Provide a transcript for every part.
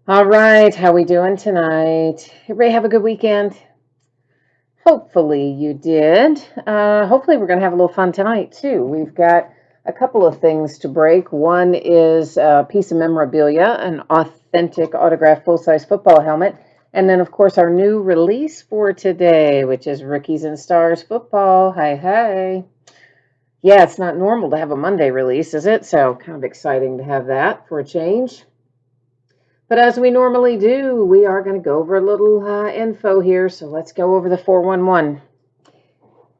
All right, how we doing tonight? Everybody have a good weekend? Hopefully you did. Hopefully we're going to have a little fun tonight too. We've got a couple of things to break. One is a piece of memorabilia, an authentic autographed full-size football helmet, and then of course our new release for today, which is Rookies and Stars football. Hi, hi. Yeah, it's not normal to have a Monday release, is it? So kind of exciting to have that for a change. But as we normally do, we are going to go over a little info here. So let's go over the 411.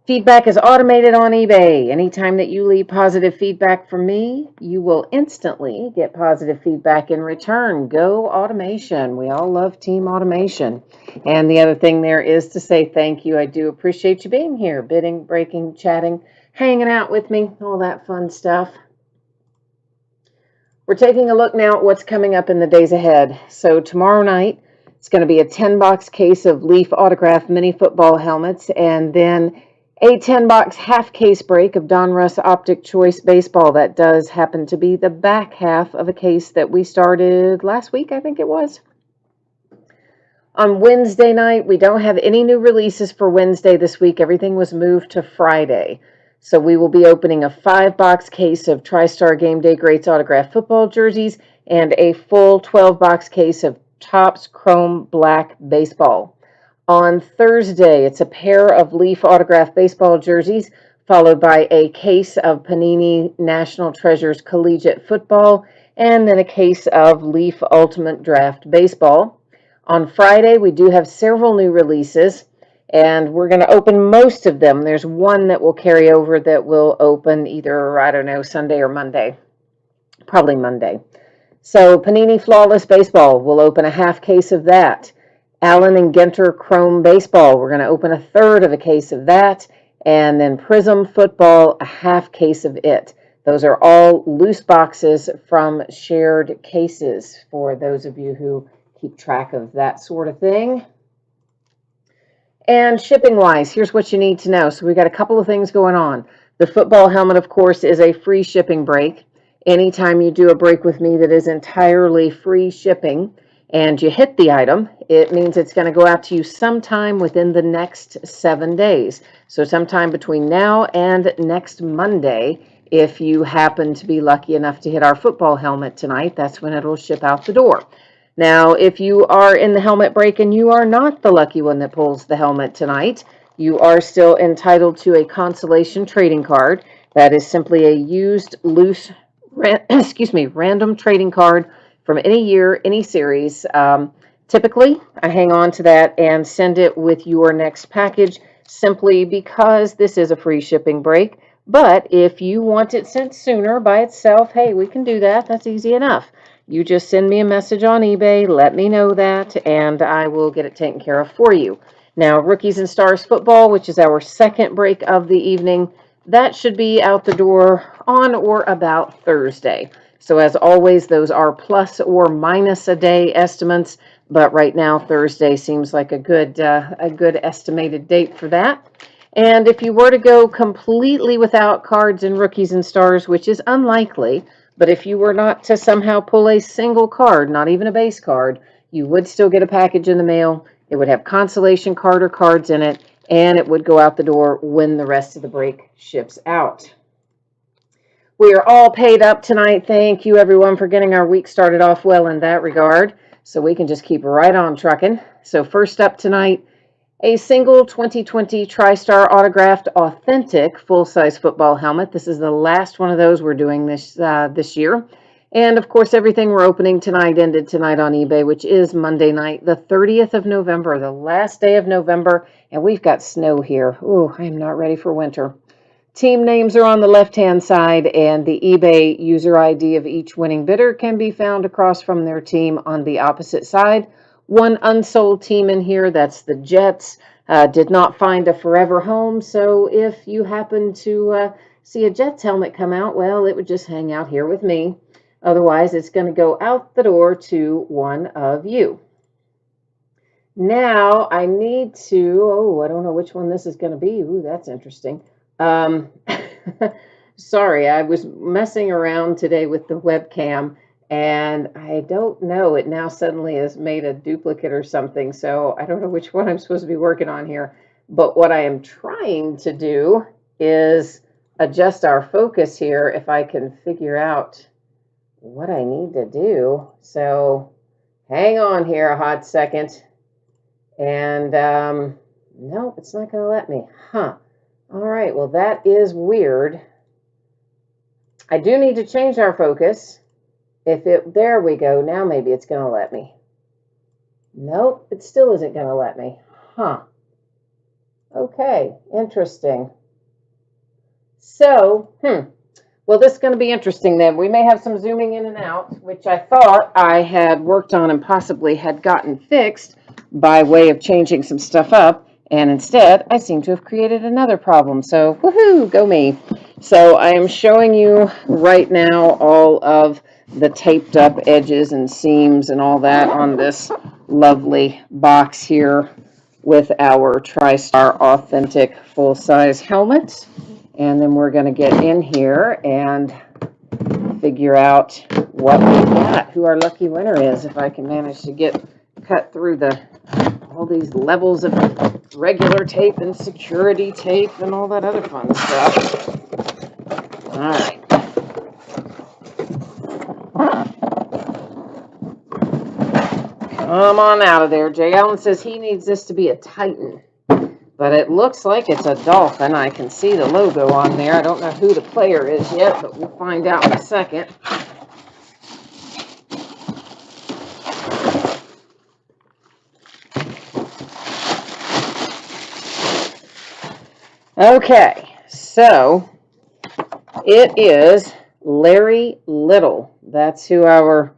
Feedback is automated on eBay. Anytime that you leave positive feedback from me, you will instantly get positive feedback in return. Go automation. We all love team automation. And the other thing there is to say thank you. I do appreciate you being here, bidding, breaking, chatting, hanging out with me, all that fun stuff. We're taking a look now at what's coming up in the days ahead. So tomorrow night, it's going to be a 10-box case of Leaf autographed mini football helmets, and then a 10-box half case break of Donruss Optic Choice baseball. That does happen to be the back half of a case that we started last week, I think it was. On Wednesday night, we don't have any new releases for Wednesday this week. Everything was moved to Friday. So we will be opening a 5-box case of TriStar Game Day Greats autographed football jerseys and a full 12-box case of Topps Chrome Black baseball. On Thursday, it's a pair of Leaf autographed baseball jerseys, followed by a case of Panini National Treasures Collegiate Football, and then a case of Leaf Ultimate Draft Baseball. On Friday, we do have several new releases, and we're going to open most of them. There's one that will carry over that will open either, I don't know, Sunday or Monday. Probably Monday. So Panini Flawless Baseball, we'll open a half case of that. Allen and Ginter Chrome Baseball, we're going to open a third of a case of that. And then Prism Football, a half case of it. Those are all loose boxes from shared cases for those of you who keep track of that sort of thing. And shipping wise, here's what you need to know. So we got a couple of things going on. The football helmet, of course, is a free shipping break. Anytime you do a break with me that is entirely free shipping and you hit the item, it means it's going to go out to you sometime within the next 7 days. So sometime between now and next Monday, if you happen to be lucky enough to hit our football helmet tonight, that's when it'll ship out the door. Now, if you are in the helmet break and you are not the lucky one that pulls the helmet tonight, you are still entitled to a consolation trading card. That is simply a used, loose, random trading card from any year, any series. Typically, I hang on to that and send it with your next package simply because this is a free shipping break. But if you want it sent sooner by itself, hey, we can do that. That's easy enough. You just send me a message on eBay, let me know that, and I will get it taken care of for you. Now, Rookies and Stars football, which is our second break of the evening, that should be out the door on or about Thursday. So as always, those are plus or minus a day estimates, but right now Thursday seems like a good estimated date for that. And if you were to go completely without cards and Rookies and Stars, which is unlikely, but if you were not to somehow pull a single card, not even a base card, you would still get a package in the mail. It would have consolation card or cards in it, and it would go out the door when the rest of the break ships out. We are all paid up tonight. Thank you, everyone, for getting our week started off well in that regard. So we can just keep right on trucking. So first up tonight, a single 2020 TriStar autographed authentic full-size football helmet. This is the last one of those we're doing this year. And of course, everything we're opening tonight ended tonight on eBay, which is Monday night, the 30th of November, the last day of November, and we've got snow here. Ooh, I am not ready for winter. Team names are on the left-hand side, and the eBay user ID of each winning bidder can be found across from their team on the opposite side. One unsold team in here, that's the Jets, did not find a forever home, so if you happen to see a Jets helmet come out, well, it would just hang out here with me. Otherwise, it's going to go out the door to one of you. Now, I need to, I don't know which one this is going to be. Ooh, that's interesting. Sorry, I was messing around today with the webcam, And I don't know, it now suddenly has made a duplicate or something, so I don't know which one I'm supposed to be working on here. But what I am trying to do is adjust our focus here if I can figure out what I need to do. So hang on here a hot second. And no, it's not going to let me. Huh. All right, well, that is weird. I do need to change our focus. There we go. Now maybe it's going to let me. Nope, it still isn't going to let me. Huh. Okay, interesting. So, well, this is going to be interesting then. We may have some zooming in and out, which I thought I had worked on and possibly had gotten fixed by way of changing some stuff up. And instead, I seem to have created another problem. So, woohoo, go me. So, I am showing you right now all of the taped up edges and seams and all that on this lovely box here with our TriStar Authentic full-size helmet. And then we're going to get in here and figure out what we've got, who our lucky winner is, if I can manage to get cut through all these levels of regular tape and security tape and all that other fun stuff. All right. Come on out of there. Jay Allen says he needs this to be a Titan, but it looks like it's a Dolphin. I can see the logo on there. I don't know who the player is yet, but we'll find out in a second. Okay, so it is Larry Little. That's who our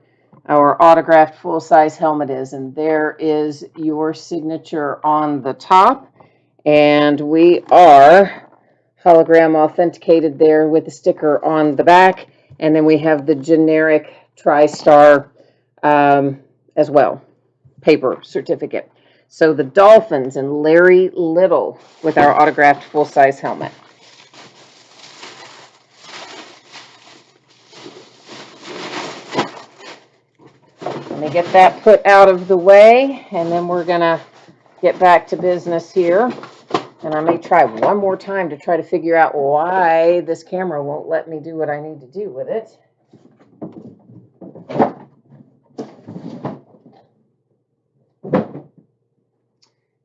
autographed full-size helmet is, and there is your signature on the top, and we are hologram authenticated there with the sticker on the back, and then we have the generic TriStar as well, paper certificate. So the Dolphins and Larry Little with our autographed full-size helmet. Let me get that put out of the way, and then we're going to get back to business here. And I may try one more time to try to figure out why this camera won't let me do what I need to do with it.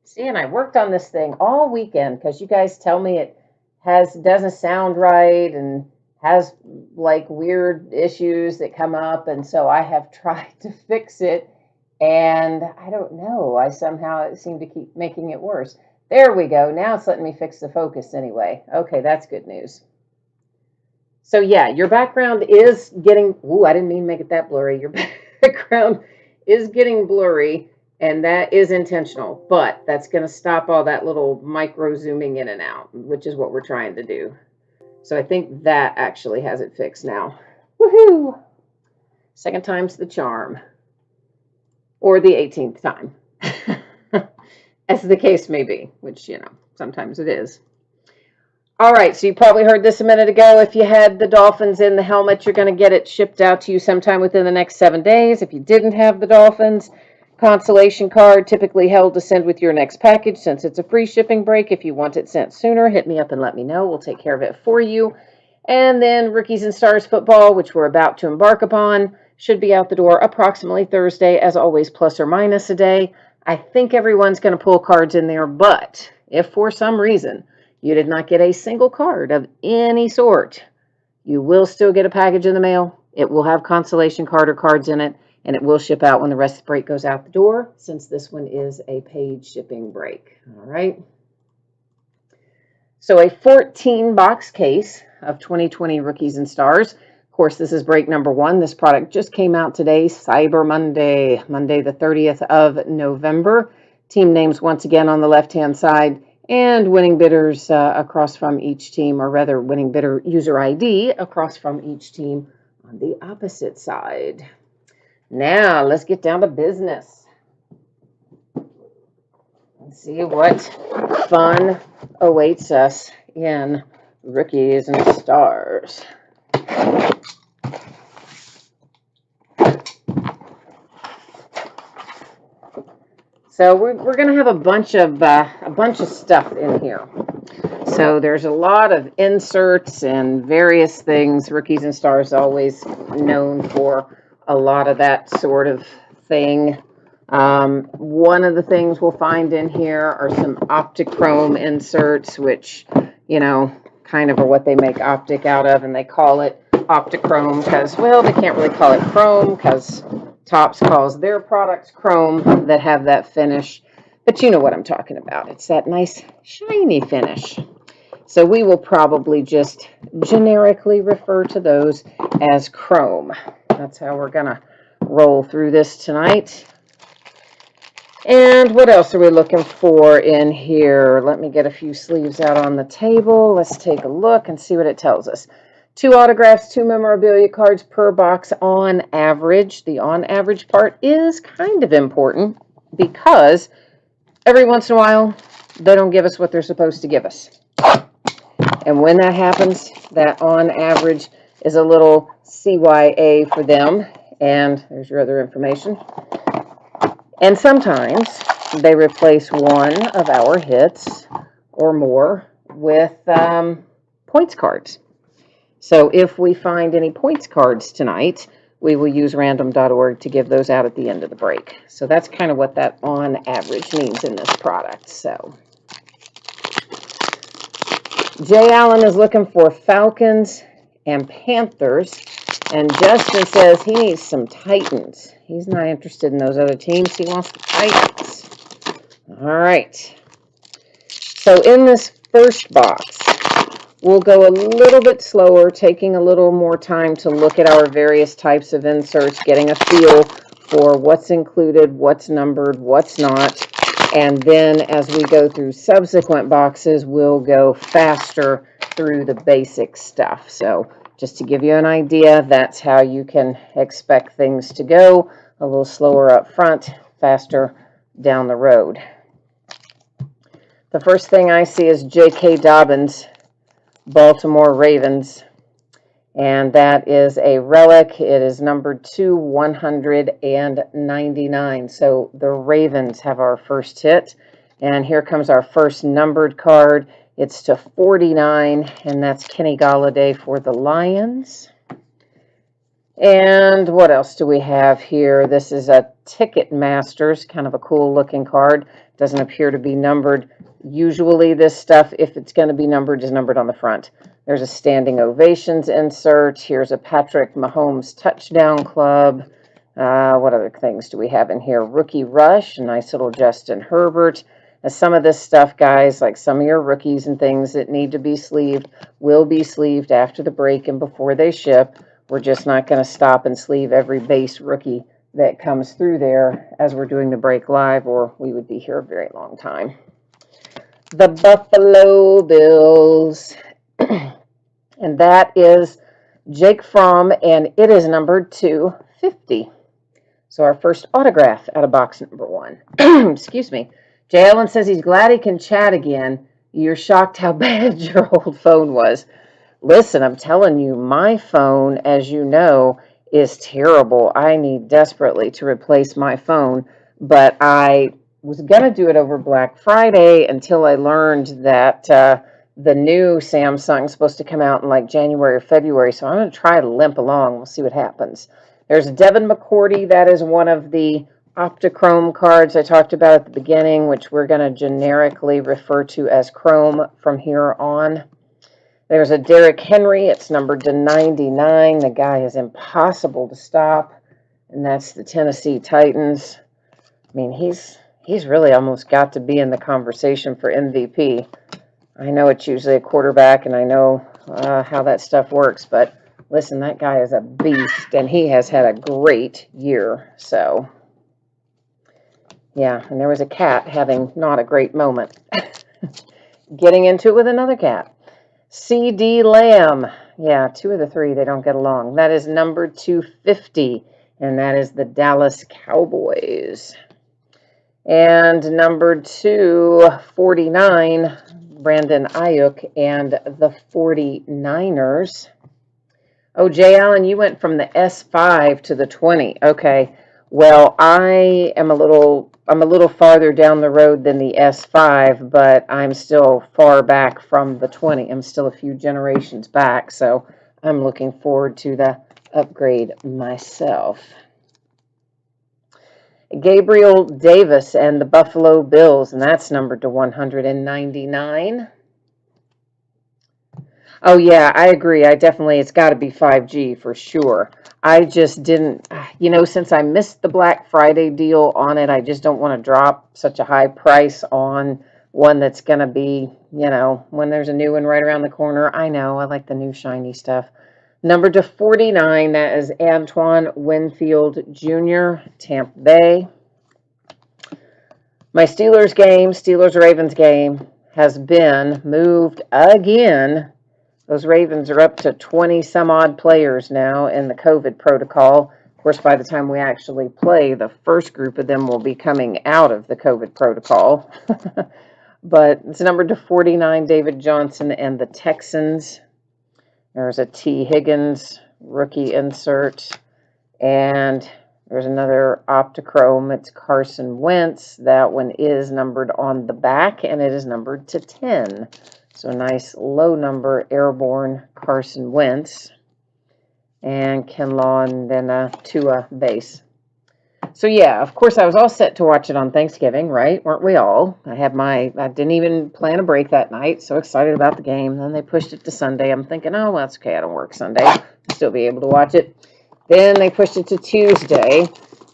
See, and I worked on this thing all weekend because you guys tell me it doesn't sound right and has like weird issues that come up, and so I have tried to fix it, and I don't know, I somehow seem to keep making it worse. There we go. Now it's letting me fix the focus anyway. Okay, that's good news. So yeah, your background is getting, I didn't mean to make it that blurry. Your background is getting blurry, and that is intentional, but that's going to stop all that little micro zooming in and out, which is what we're trying to do. So I think that actually has it fixed now. Woohoo! Second time's the charm. Or the 18th time. As the case may be, which, sometimes it is. All right, so you probably heard this a minute ago. If you had the Dolphins in the helmet, you're going to get it shipped out to you sometime within the next 7 days. If you didn't have the Dolphins, consolation card typically held to send with your next package. Since it's a free shipping break, if you want it sent sooner, hit me up and let me know. We'll take care of it for you. And then Rookies and Stars football, which we're about to embark upon, should be out the door approximately Thursday, as always, plus or minus a day. I think everyone's going to pull cards in there, but if for some reason you did not get a single card of any sort, you will still get a package in the mail. It will have consolation card or cards in it, and it will ship out when the rest of the break goes out the door, since this one is a paid shipping break. All right. So a 14-box case of 2020 Rookies and Stars. Of course, this is break number 1. This product just came out today, Cyber Monday, Monday the 30th of November. Team names once again on the left-hand side, and winning bidders across from each team, or rather winning bidder user ID across from each team on the opposite side. Now, let's get down to business. Let's see what fun awaits us in Rookies and Stars. So we're going to have a bunch of stuff in here. So there's a lot of inserts and various things. Rookies and Stars always known for a lot of that sort of thing. One of the things we'll find in here are some Optichrome inserts, which, you know, kind of are what they make optic out of, and they call it Optichrome because, well, they can't really call it chrome because Topps calls their products chrome that have that finish. But you know what I'm talking about. It's that nice shiny finish. So we will probably just generically refer to those as chrome. That's how we're going to roll through this tonight. And what else are we looking for in here? Let me get a few sleeves out on the table. Let's take a look and see what it tells us. 2 autographs, 2 memorabilia cards per box on average. The on average part is kind of important because every once in a while, they don't give us what they're supposed to give us. And when that happens, that on average is a little CYA for them. And there's your other information. And sometimes they replace one of our hits or more with points cards. So if we find any points cards tonight, we will use random.org to give those out at the end of the break. So that's kind of what that on average means in this product. So Jay Allen is looking for Falcons and Panthers. And Justin says he needs some Titans. He's not interested in those other teams. He wants the Titans. All right. So in this first box, we'll go a little bit slower, taking a little more time to look at our various types of inserts, getting a feel for what's included, what's numbered, what's not. And then as we go through subsequent boxes, we'll go faster through the basic stuff. So just to give you an idea, that's how you can expect things to go. A little slower up front, faster down the road. The first thing I see is J.K. Dobbins, Baltimore Ravens. And that is a relic. It is numbered 2/199. So the Ravens have our first hit. And here comes our first numbered card. It's to 49, and that's Kenny Golladay for the Lions. And what else do we have here? This is a Ticket Masters, kind of a cool looking card. Doesn't appear to be numbered. Usually this stuff, if it's going to be numbered, is numbered on the front. There's a standing ovations insert. Here's a Patrick Mahomes touchdown club. What other things do we have in here? Rookie Rush, a nice little Justin Herbert. Some of this stuff, guys, like some of your rookies and things that need to be sleeved, will be sleeved after the break and before they ship. We're just not going to stop and sleeve every base rookie that comes through there as we're doing the break live, or we would be here a very long time. The Buffalo Bills. And that is Jake Fromm, and it is numbered 250. So our first autograph out of box number 1. Excuse me. Jay Allen says he's glad he can chat again. You're shocked how bad your old phone was. Listen, I'm telling you, my phone, as you know, is terrible. I need desperately to replace my phone, but I was going to do it over Black Friday until I learned that the new Samsung is supposed to come out in like January or February, so I'm going to try to limp along. We'll see what happens. There's Devin McCourty. That is one of the Optichrome cards I talked about at the beginning, which we're going to generically refer to as Chrome from here on. There's a Derrick Henry. It's numbered to 99. The guy is impossible to stop, and that's the Tennessee Titans. I mean, he's really almost got to be in the conversation for MVP. I know it's usually a quarterback, and I know how that stuff works, but listen, that guy is a beast, and he has had a great year. So, yeah, and there was a cat having not a great moment. Getting into it with another cat. C.D. Lamb. Yeah, 2 of the 3, they don't get along. That is number 250, and that is the Dallas Cowboys. And number 249, Brandon Ayuk and the 49ers. Oh, Jay Allen, you went from the S5 to the 20. Okay. Well, I'm a little farther down the road than the S5, but I'm still far back from the 20. I'm still a few generations back, so I'm looking forward to the upgrade myself. Gabriel Davis and the Buffalo Bills, and that's numbered to 199. Oh yeah, I agree. It's got to be 5G for sure. I just didn't, since I missed the Black Friday deal on it, I just don't want to drop such a high price on one that's going to be, when there's a new one right around the corner. I know, I like the new shiny stuff. Number to 49, that is Antoine Winfield Jr., Tampa Bay. My Steelers Ravens game, has been moved again. Those Ravens are up to 20 some odd players now in the COVID protocol. Of course, by the time we actually play, the first group of them will be coming out of the COVID protocol. But it's numbered to 49, David Johnson and the Texans. There's a T. Higgins rookie insert. And there's another Optichrome. It's Carson Wentz. That one is numbered on the back, and it is numbered to 10. So a nice low number airborne Carson Wentz. And Kinlaw, and then a Tua base. So yeah, of course I was all set to watch it on Thanksgiving, right? Weren't we all? I didn't even plan a break that night. So excited about the game. Then they pushed it to Sunday. I'm thinking, oh, well, that's okay. I don't work Sunday. I'll still be able to watch it. Then they pushed it to Tuesday.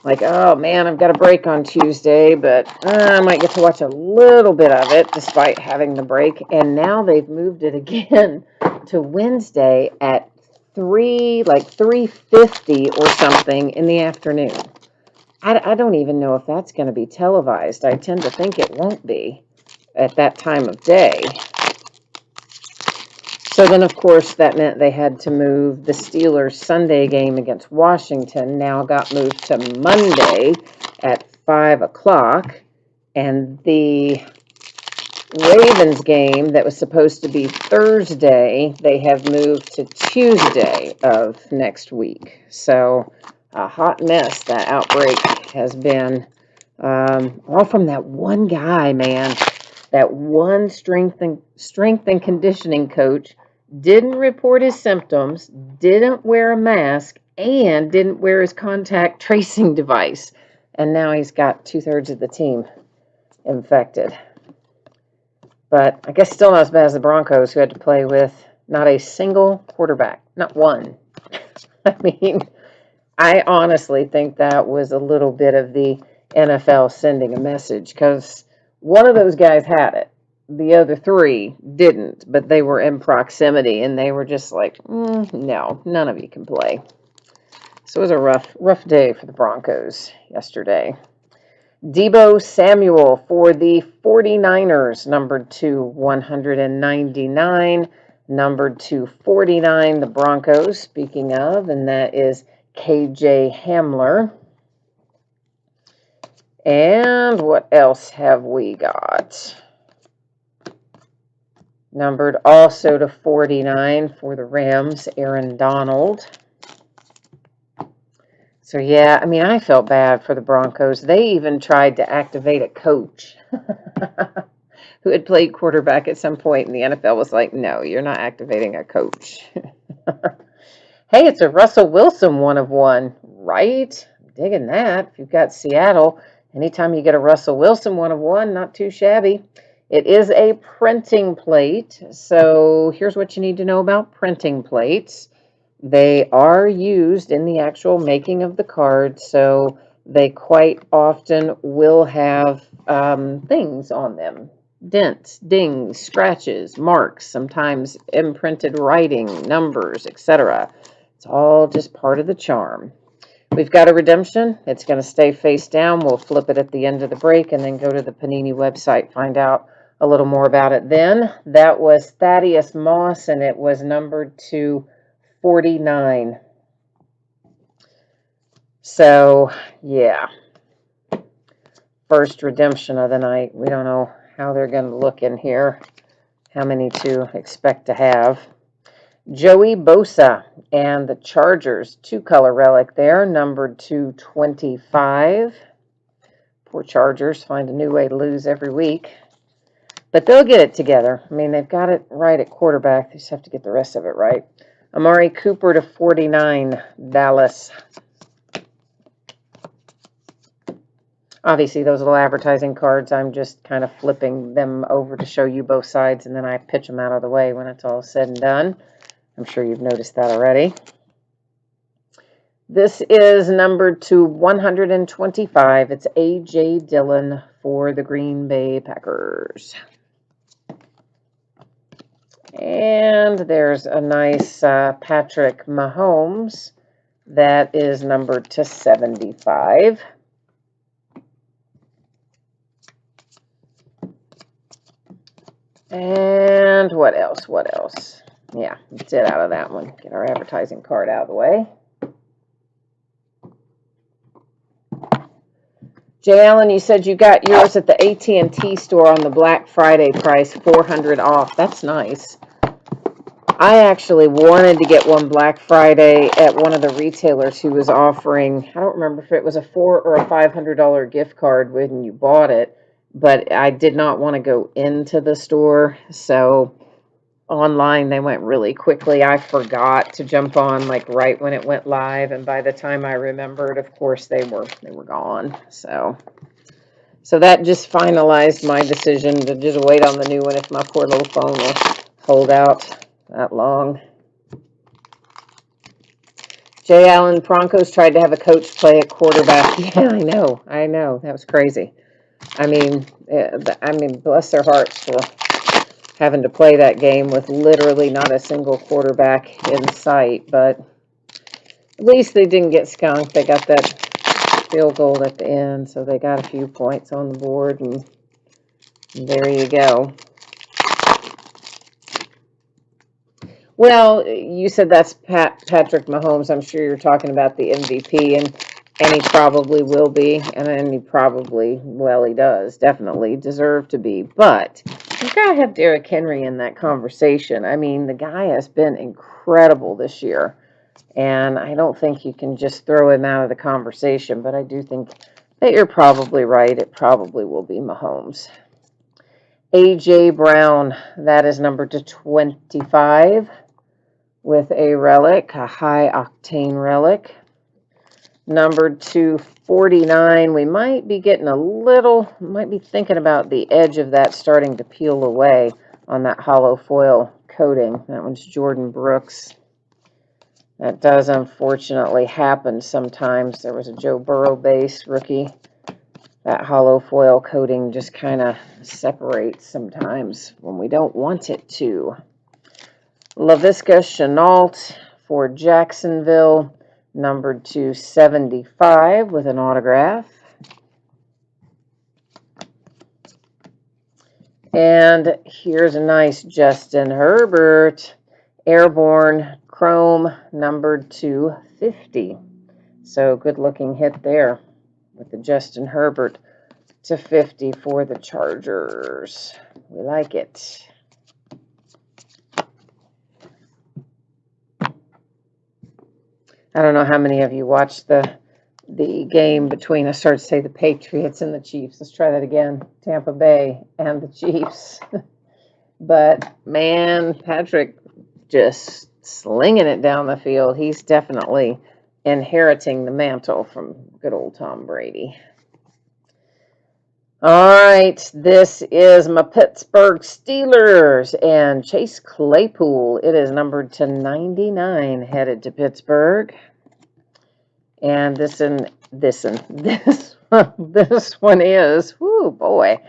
Like, oh man, I've got a break on Tuesday, but I might get to watch a little bit of it despite having the break. And now they've moved it again to Wednesday at 3:50 or something in the afternoon. I don't even know if that's going to be televised. I tend to think it won't be at that time of day. So then, of course, that meant they had to move the Steelers' Sunday game against Washington. Now got moved to Monday at 5 o'clock. And the Ravens game that was supposed to be Thursday, they have moved to Tuesday of next week. So a hot mess that outbreak has been. All from that one guy, man. That one strength and conditioning coach didn't report his symptoms, didn't wear a mask, and didn't wear his contact tracing device. And now he's got 2/3 of the team infected. But I guess still not as bad as the Broncos, who had to play with not a single quarterback, not one. I mean, I honestly think that was a little bit of the NFL sending a message, because one of those guys had it. The other three didn't, but they were in proximity, and they were just like, no, none of you can play. So it was a rough day for the Broncos yesterday. Deebo Samuel for the 49ers, numbered to 199, numbered to 49, the Broncos, speaking of, and that is KJ Hamler. And what else have we got? Numbered also to 49 for the Rams, Aaron Donald. So yeah, I mean, I felt bad for the Broncos. They even tried to activate a coach who had played quarterback at some point, and the NFL was like, no, you're not activating a coach. Hey, it's a Russell Wilson 1 of 1, right? I'm digging that. If you've got Seattle, anytime you get a Russell Wilson 1 of 1, not too shabby. It is a printing plate, so here's what you need to know about printing plates. They are used in the actual making of the card, so they quite often will have things on them. Dents, dings, scratches, marks, sometimes imprinted writing, numbers, etc. It's all just part of the charm. We've got a redemption. It's going to stay face down. We'll flip it at the end of the break and then go to the Panini website, find out a little more about it then. That was Thaddeus Moss, and it was numbered to 49. So, yeah. First redemption of the night. We don't know how they're going to look in here, how many to expect to have. Joey Bosa and the Chargers, two-color relic there, numbered 225. Poor Chargers find a new way to lose every week. But they'll get it together. I mean, they've got it right at quarterback. They just have to get the rest of it right. Amari Cooper to 49, Dallas. Obviously, those little advertising cards, I'm just kind of flipping them over to show you both sides, and then I pitch them out of the way when it's all said and done. I'm sure you've noticed that already. This is numbered to 125. It's A.J. Dillon for the Green Bay Packers. And there's a nice Patrick Mahomes that is numbered to 75. And what else? What else? Yeah, that's it out of that one. Get our advertising card out of the way. Jay Allen, you said you got yours at the AT&T store on the Black Friday price, $400 off. That's nice. I actually wanted to get one Black Friday at one of the retailers who was offering, I don't remember if it was a $400 or a $500 gift card when you bought it, but I did not want to go into the store, so online they went really quickly. I forgot to jump on like right when it went live, and by the time I remembered, of course they were gone. So that just finalized my decision to just wait on the new one if my poor little phone will hold out that long. Jay Allen, Broncos tried to have a coach play at quarterback. Yeah, I know, that was crazy. I mean, bless their hearts for having to play that game with literally not a single quarterback in sight, but at least they didn't get skunked. They got that field goal at the end, so they got a few points on the board, and there you go. Well, you said that's Patrick Mahomes. I'm sure you're talking about the MVP, and he probably will be, and he probably, well, he does definitely deserve to be. But you gotta have Derrick Henry in that conversation. I mean, the guy has been incredible this year, and I don't think you can just throw him out of the conversation. But I do think that you're probably right. It probably will be Mahomes. A.J. Brown, that is numbered to 25. With a relic, a high octane relic, numbered to 49. We might be getting might be thinking about the edge of that starting to peel away on that hollow foil coating. That one's Jordan Brooks. That does unfortunately happen sometimes. There was a Joe Burrow base rookie. That hollow foil coating just kind of separates sometimes when we don't want it to. Laviska Shenault for Jacksonville, numbered to 75 with an autograph. And here's a nice Justin Herbert, airborne chrome, numbered to 50. So good looking hit there with the Justin Herbert to 50 for the Chargers. We like it. I don't know how many of you watched the game between, I started to say the Patriots and the Chiefs. Let's try that again. Tampa Bay and the Chiefs. But, man, Patrick just slinging it down the field. He's definitely inheriting the mantle from good old Tom Brady. All right, this is my Pittsburgh Steelers and Chase Claypool. It is numbered to 99, headed to Pittsburgh. And this one is, whoo, boy,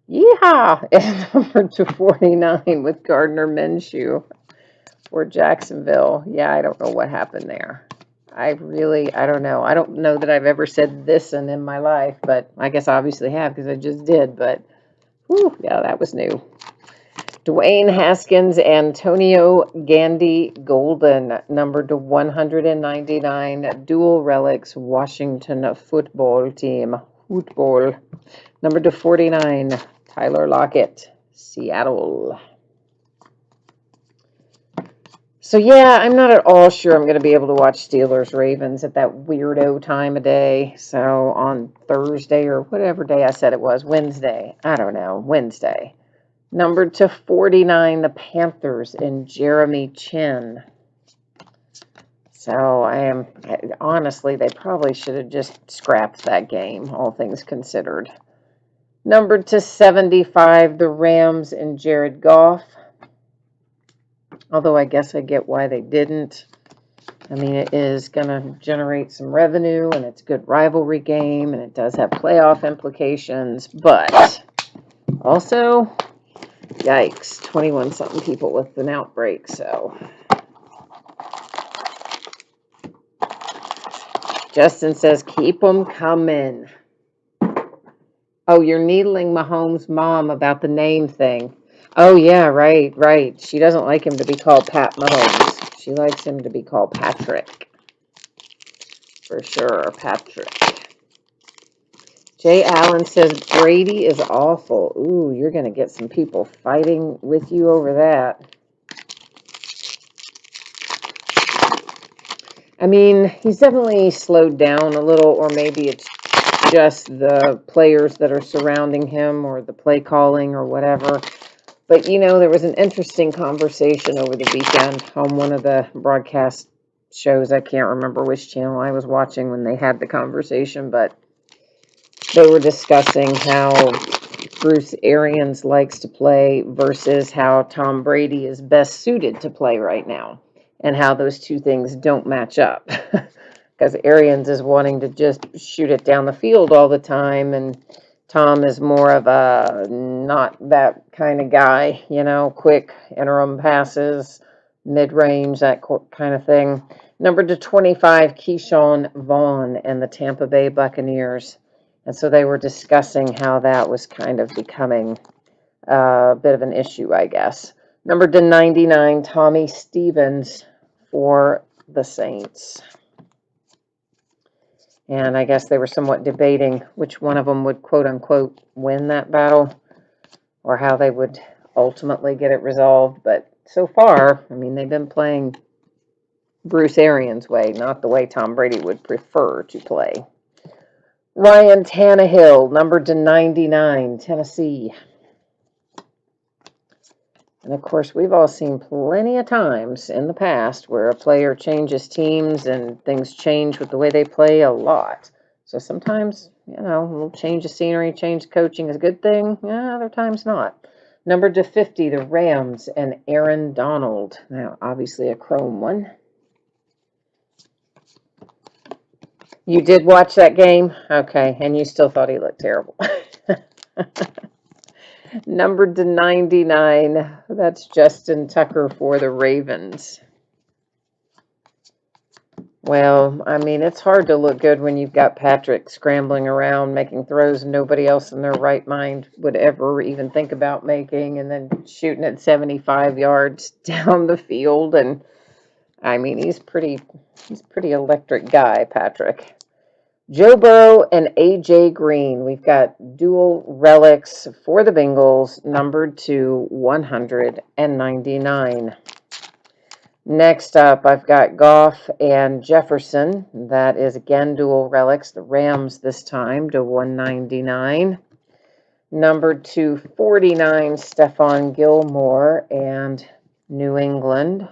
yeehaw, it's numbered to 49 with Gardner Minshew for Jacksonville. Yeah, I don't know what happened there. I don't know. I don't know that I've ever said this in my life, but I guess I obviously have because I just did. But, whew, yeah, that was new. Dwayne Haskins, Antonio Gandy Golden, numbered to 199, dual relics, Washington football team. Football. Numbered to 49, Tyler Lockett, Seattle. So yeah, I'm not at all sure I'm going to be able to watch Steelers Ravens at that weirdo time of day. So on Thursday or whatever day I said it was, Wednesday. I don't know, Wednesday. Number to 49, the Panthers and Jeremy Chin. So honestly, they probably should have just scrapped that game, all things considered. Number to 75, the Rams and Jared Goff. Although I guess I get why they didn't. I mean, it is going to generate some revenue, and it's a good rivalry game, and it does have playoff implications. But also, yikes, 21-something people with an outbreak, so. Justin says, keep them coming. Oh, you're needling Mahomes' mom about the name thing. Oh, yeah, right. She doesn't like him to be called Pat Mahomes. She likes him to be called Patrick. For sure, Patrick. Jay Allen says, Brady is awful. Ooh, you're going to get some people fighting with you over that. I mean, he's definitely slowed down a little, or maybe it's just the players that are surrounding him or the play calling or whatever. But, you know, there was an interesting conversation over the weekend on one of the broadcast shows. I can't remember which channel I was watching when they had the conversation, but they were discussing how Bruce Arians likes to play versus how Tom Brady is best suited to play right now, and how those two things don't match up. Because Arians is wanting to just shoot it down the field all the time, and Tom is more of a not that kind of guy, you know, quick interim passes, mid-range, that kind of thing. Number to 25, Keyshawn Vaughn and the Tampa Bay Buccaneers. And so they were discussing how that was kind of becoming a bit of an issue, I guess. Number to 99, Tommy Stevens for the Saints. And I guess they were somewhat debating which one of them would, quote unquote, win that battle, or how they would ultimately get it resolved. But so far, I mean, they've been playing Bruce Arians' way, not the way Tom Brady would prefer to play. Ryan Tannehill, numbered to 99, Tennessee. And of course, we've all seen plenty of times in the past where a player changes teams and things change with the way they play a lot. So sometimes, you know, a little change of scenery, change of coaching is a good thing. Yeah, other times not. Numbered to 50, the Rams and Aaron Donald. Now, obviously a chrome one. You did watch that game? Okay, and you still thought he looked terrible. Numbered to 99, that's Justin Tucker for the Ravens. Well, I mean, it's hard to look good when you've got Patrick scrambling around, making throws nobody else in their right mind would ever even think about making, and then shooting at 75 yards down the field. And I mean, he's pretty electric guy, Patrick. Joe Burrow and AJ Green. We've got dual relics for the Bengals, numbered to 199. Next up, I've got Goff and Jefferson. That is again dual relics. The Rams this time to 199. Numbered to 49, Stephon Gilmore and New England.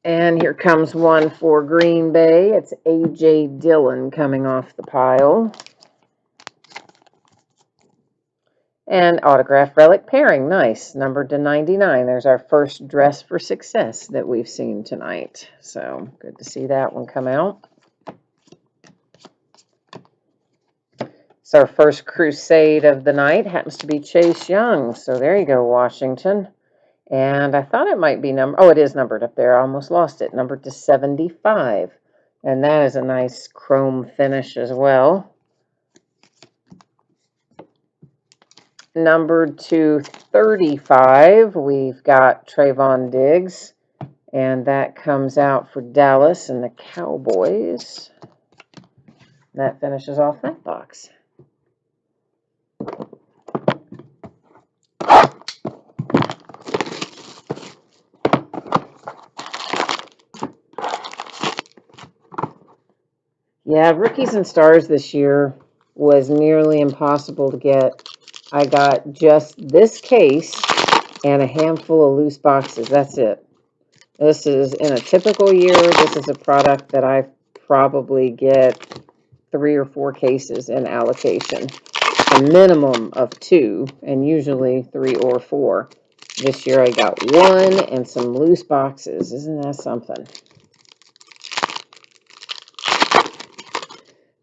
And here comes one for Green Bay. It's A.J. Dillon coming off the pile. And autograph relic pairing. Nice. Numbered to 99. There's our first dress for success that we've seen tonight. So good to see that one come out. It's our first crusade of the night. Happens to be Chase Young. So there you go, Washington. And I thought it might be numbered. Oh, it is numbered up there. I almost lost it. Numbered to 75. And that is a nice chrome finish as well. Numbered to 35, we've got Trayvon Diggs. And that comes out for Dallas and the Cowboys. That finishes off that box. Yeah, Rookies and Stars this year was nearly impossible to get. I got just this case and a handful of loose boxes. That's it. This is in a typical year. This is a product that I probably get 3 or 4 cases in allocation, a minimum of 2, and usually 3 or 4. This year I got 1 and some loose boxes. Isn't that something?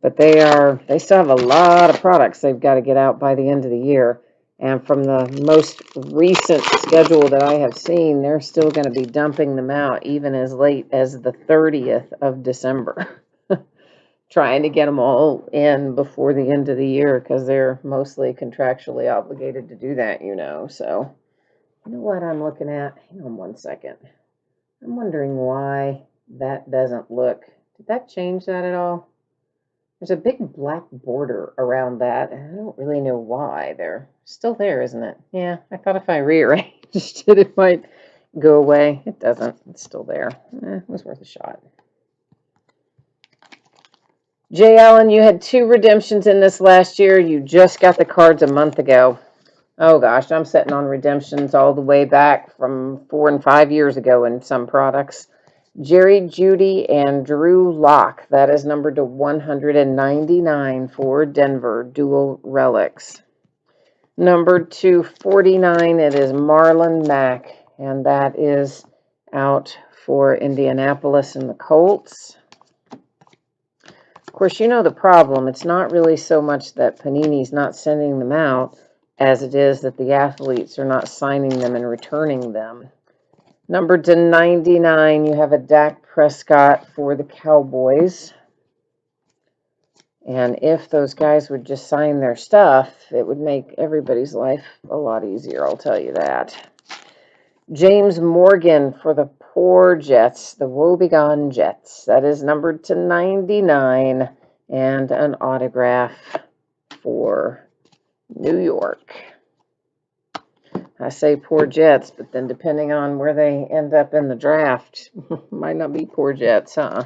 But they still have a lot of products they've got to get out by the end of the year. And from the most recent schedule that I have seen, they're still going to be dumping them out even as late as the 30th of December. Trying to get them all in before the end of the year because they're mostly contractually obligated to do that, So, you know what I'm looking at? Hang on one second. I'm wondering why that doesn't look. Did that change that at all? There's a big black border around that, and I don't really know why. They're still there, isn't it? Yeah, I thought if I rearranged it, it might go away. It doesn't. It's still there. It was worth a shot. Jay Allen, you had 2 redemptions in this last year. You just got the cards a month ago. Oh gosh, I'm sitting on redemptions all the way back from 4 and 5 years ago in some products. Jerry Jeudy and Drew Lock. That is numbered to 199 for Denver, dual relics. Number 249, it is Marlon Mack, and that is out for Indianapolis and the Colts. Of course, you know the problem. It's not really so much that Panini's not sending them out as it is that the athletes are not signing them and returning them. Number to 99, you have a Dak Prescott for the Cowboys. And if those guys would just sign their stuff, it would make everybody's life a lot easier, I'll tell you that. James Morgan for the poor Jets, the woebegone Jets. That is numbered to 99 and an autograph for New York. I say poor Jets, but then depending on where they end up in the draft, might not be poor Jets, huh?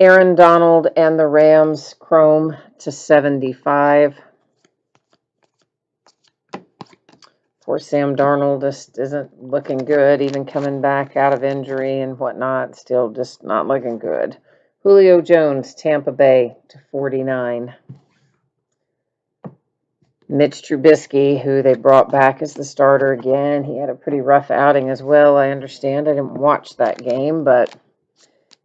Aaron Donald and the Rams, chrome to 75. Poor Sam Darnold just isn't looking good, even coming back out of injury and whatnot, still just not looking good. Julio Jones, Tampa Bay to 49. Mitch Trubisky, who they brought back as the starter again. He had a pretty rough outing as well, I understand. I didn't watch that game, but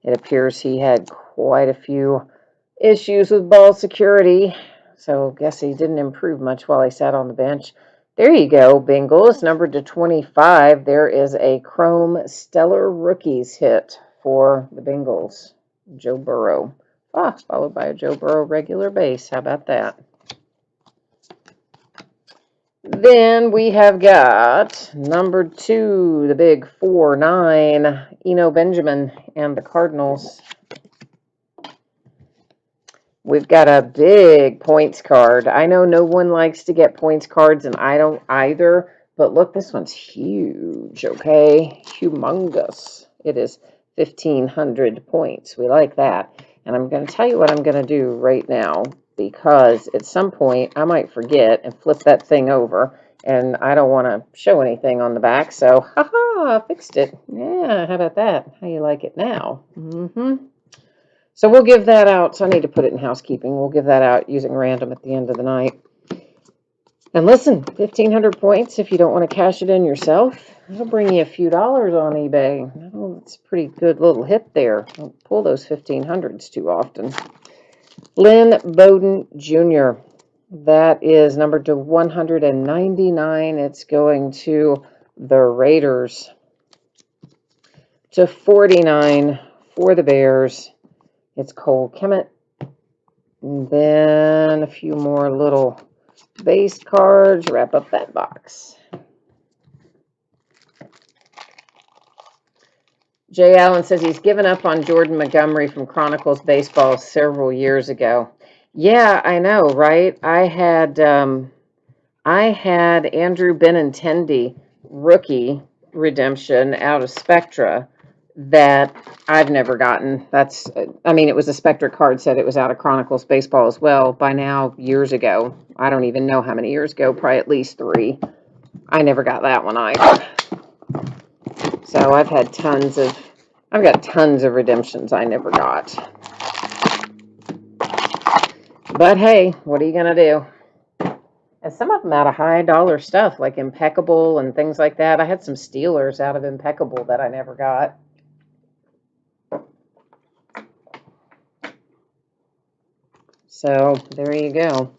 it appears he had quite a few issues with ball security. So I guess he didn't improve much while he sat on the bench. There you go, Bengals, numbered to 25. There is a Chrome Stellar Rookies hit for the Bengals. Joe Burrow. Followed by a Joe Burrow regular base. How about that? Then we have got number 2, the big 4-9, Eno Benjamin and the Cardinals. We've got a big points card. I know no one likes to get points cards, and I don't either. But look, this one's huge, okay? Humongous. It is 1,500 points. We like that. And I'm going to tell you what I'm going to do right now, because at some point I might forget and flip that thing over, and I don't want to show anything on the back. So, haha, fixed it. Yeah, how about that? How you like it now? So we'll give that out. So I need to put it in housekeeping. We'll give that out using random at the end of the night. And listen, 1,500 points if you don't want to cash it in yourself. It'll bring you a few dollars on eBay. Oh, it's a pretty good little hit there. Don't pull those 1,500s too often. Lynn Bowden Jr. That is numbered to 199. It's going to the Raiders. To 49 for the Bears. It's Cole Kmet. And then a few more little base cards. Wrap up that box. Jay Allen says he's given up on Jordan Montgomery from Chronicles Baseball several years ago. Yeah, I know, right? I had Andrew Benintendi rookie redemption out of Spectra that I've never gotten. That's, I mean, it was a Spectra card set. It was out of Chronicles Baseball as well by now, years ago. I don't even know how many years ago, probably at least 3. I never got that one either. So I've got tons of redemptions I never got. But hey, what are you going to do? And some of them out of high dollar stuff like Impeccable and things like that. I had some Steelers out of Impeccable that I never got. So there you go.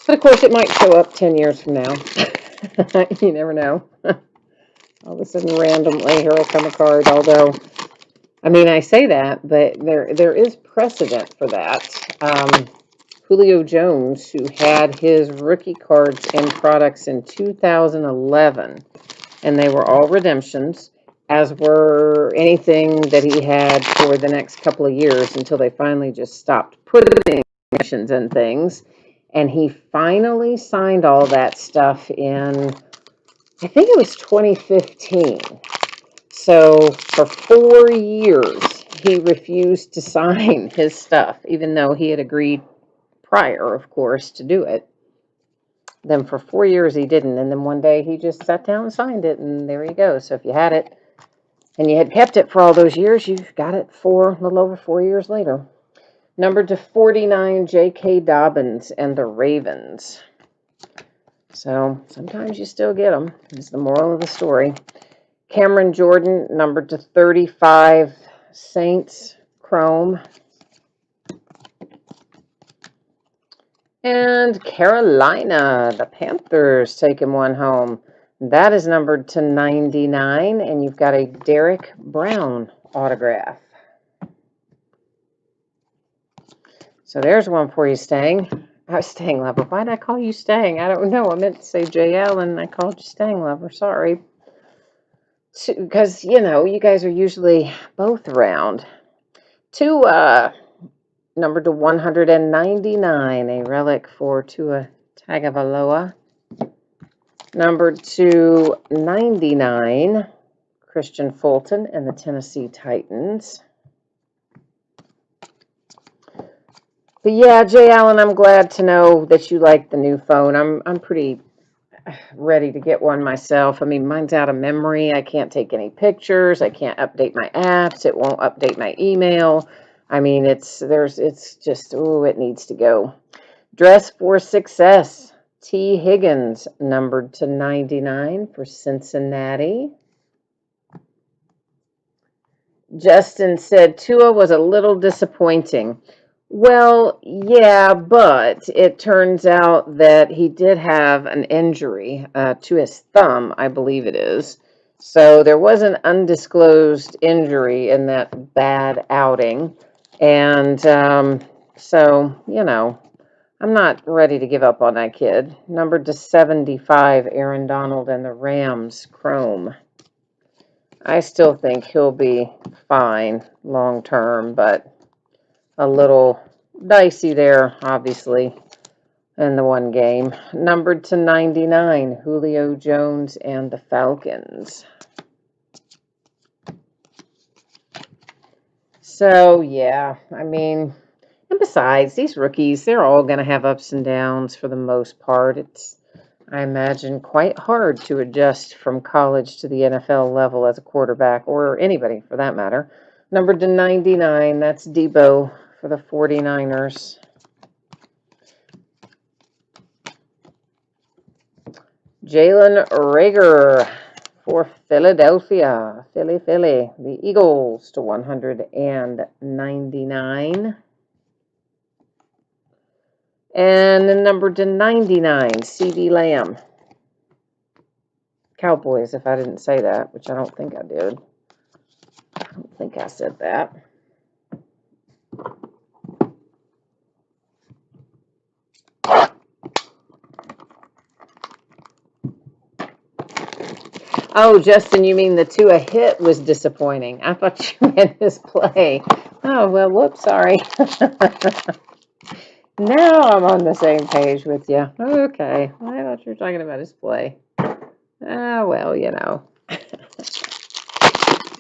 But of course, it might show up 10 years from now. You never know. All of a sudden, randomly, here will come a card. Although, I mean, I say that, but there is precedent for that. Julio Jones, who had his rookie cards and products in 2011, and they were all redemptions, as were anything that he had for the next couple of years until they finally just stopped putting redemptions and things. And he finally signed all that stuff in, I think it was 2015. So for 4 years, he refused to sign his stuff, even though he had agreed prior, of course, to do it. Then for 4 years he didn't, and then one day he just sat down and signed it, and there you go. So if you had it and you had kept it for all those years, you got it for a little over 4 years later. Number to 49, J.K. Dobbins and the Ravens. So sometimes you still get them, is the moral of the story. Cameron Jordan, numbered to 35, Saints, Chrome. And Carolina, the Panthers taking one home. That is numbered to 99, and you've got a Derek Brown autograph. So there's one for you, Stang. Stang Lover. Why did I call you Stang? I don't know. I meant to say JL, and I called you Stang Lover. Sorry. Because, you know, you guys are usually both around. Two, numbered to 199, a relic for Tua Tagovailoa. Numbered to 99, Christian Fulton and the Tennessee Titans. But yeah, Jay Allen, I'm glad to know that you like the new phone. I'm pretty ready to get one myself. I mean, mine's out of memory. I can't take any pictures. I can't update my apps. It won't update my email. I mean, it's just, oh, it needs to go. Dress for Success. T. Higgins, numbered to 99 for Cincinnati. Justin said Tua was a little disappointing. Well, yeah, but it turns out that he did have an injury to his thumb, I believe it is. So there was an undisclosed injury in that bad outing. And so, you know, I'm not ready to give up on that kid. Numbered to 75, Aaron Donald and the Rams, Chrome. I still think he'll be fine long term, but a little dicey there, obviously, in the one game. Numbered to 99, Julio Jones and the Falcons. So, yeah, I mean, and besides, these rookies, they're all going to have ups and downs for the most part. It's, I imagine, quite hard to adjust from college to the NFL level as a quarterback, or anybody for that matter. Numbered to 99, that's Debo for the 49ers. Jalen Reagor for Philadelphia. Philly. The Eagles to 199. And then numbered to 99, CeeDee Lamb. Cowboys, if I didn't say that, which I don't think I did. I don't think I said that. Oh, Justin, you mean the Tua hit was disappointing. I thought you meant his play. Oh, well, whoops, sorry. Now I'm on the same page with you. Okay. I thought you were talking about display. Ah, well, you know.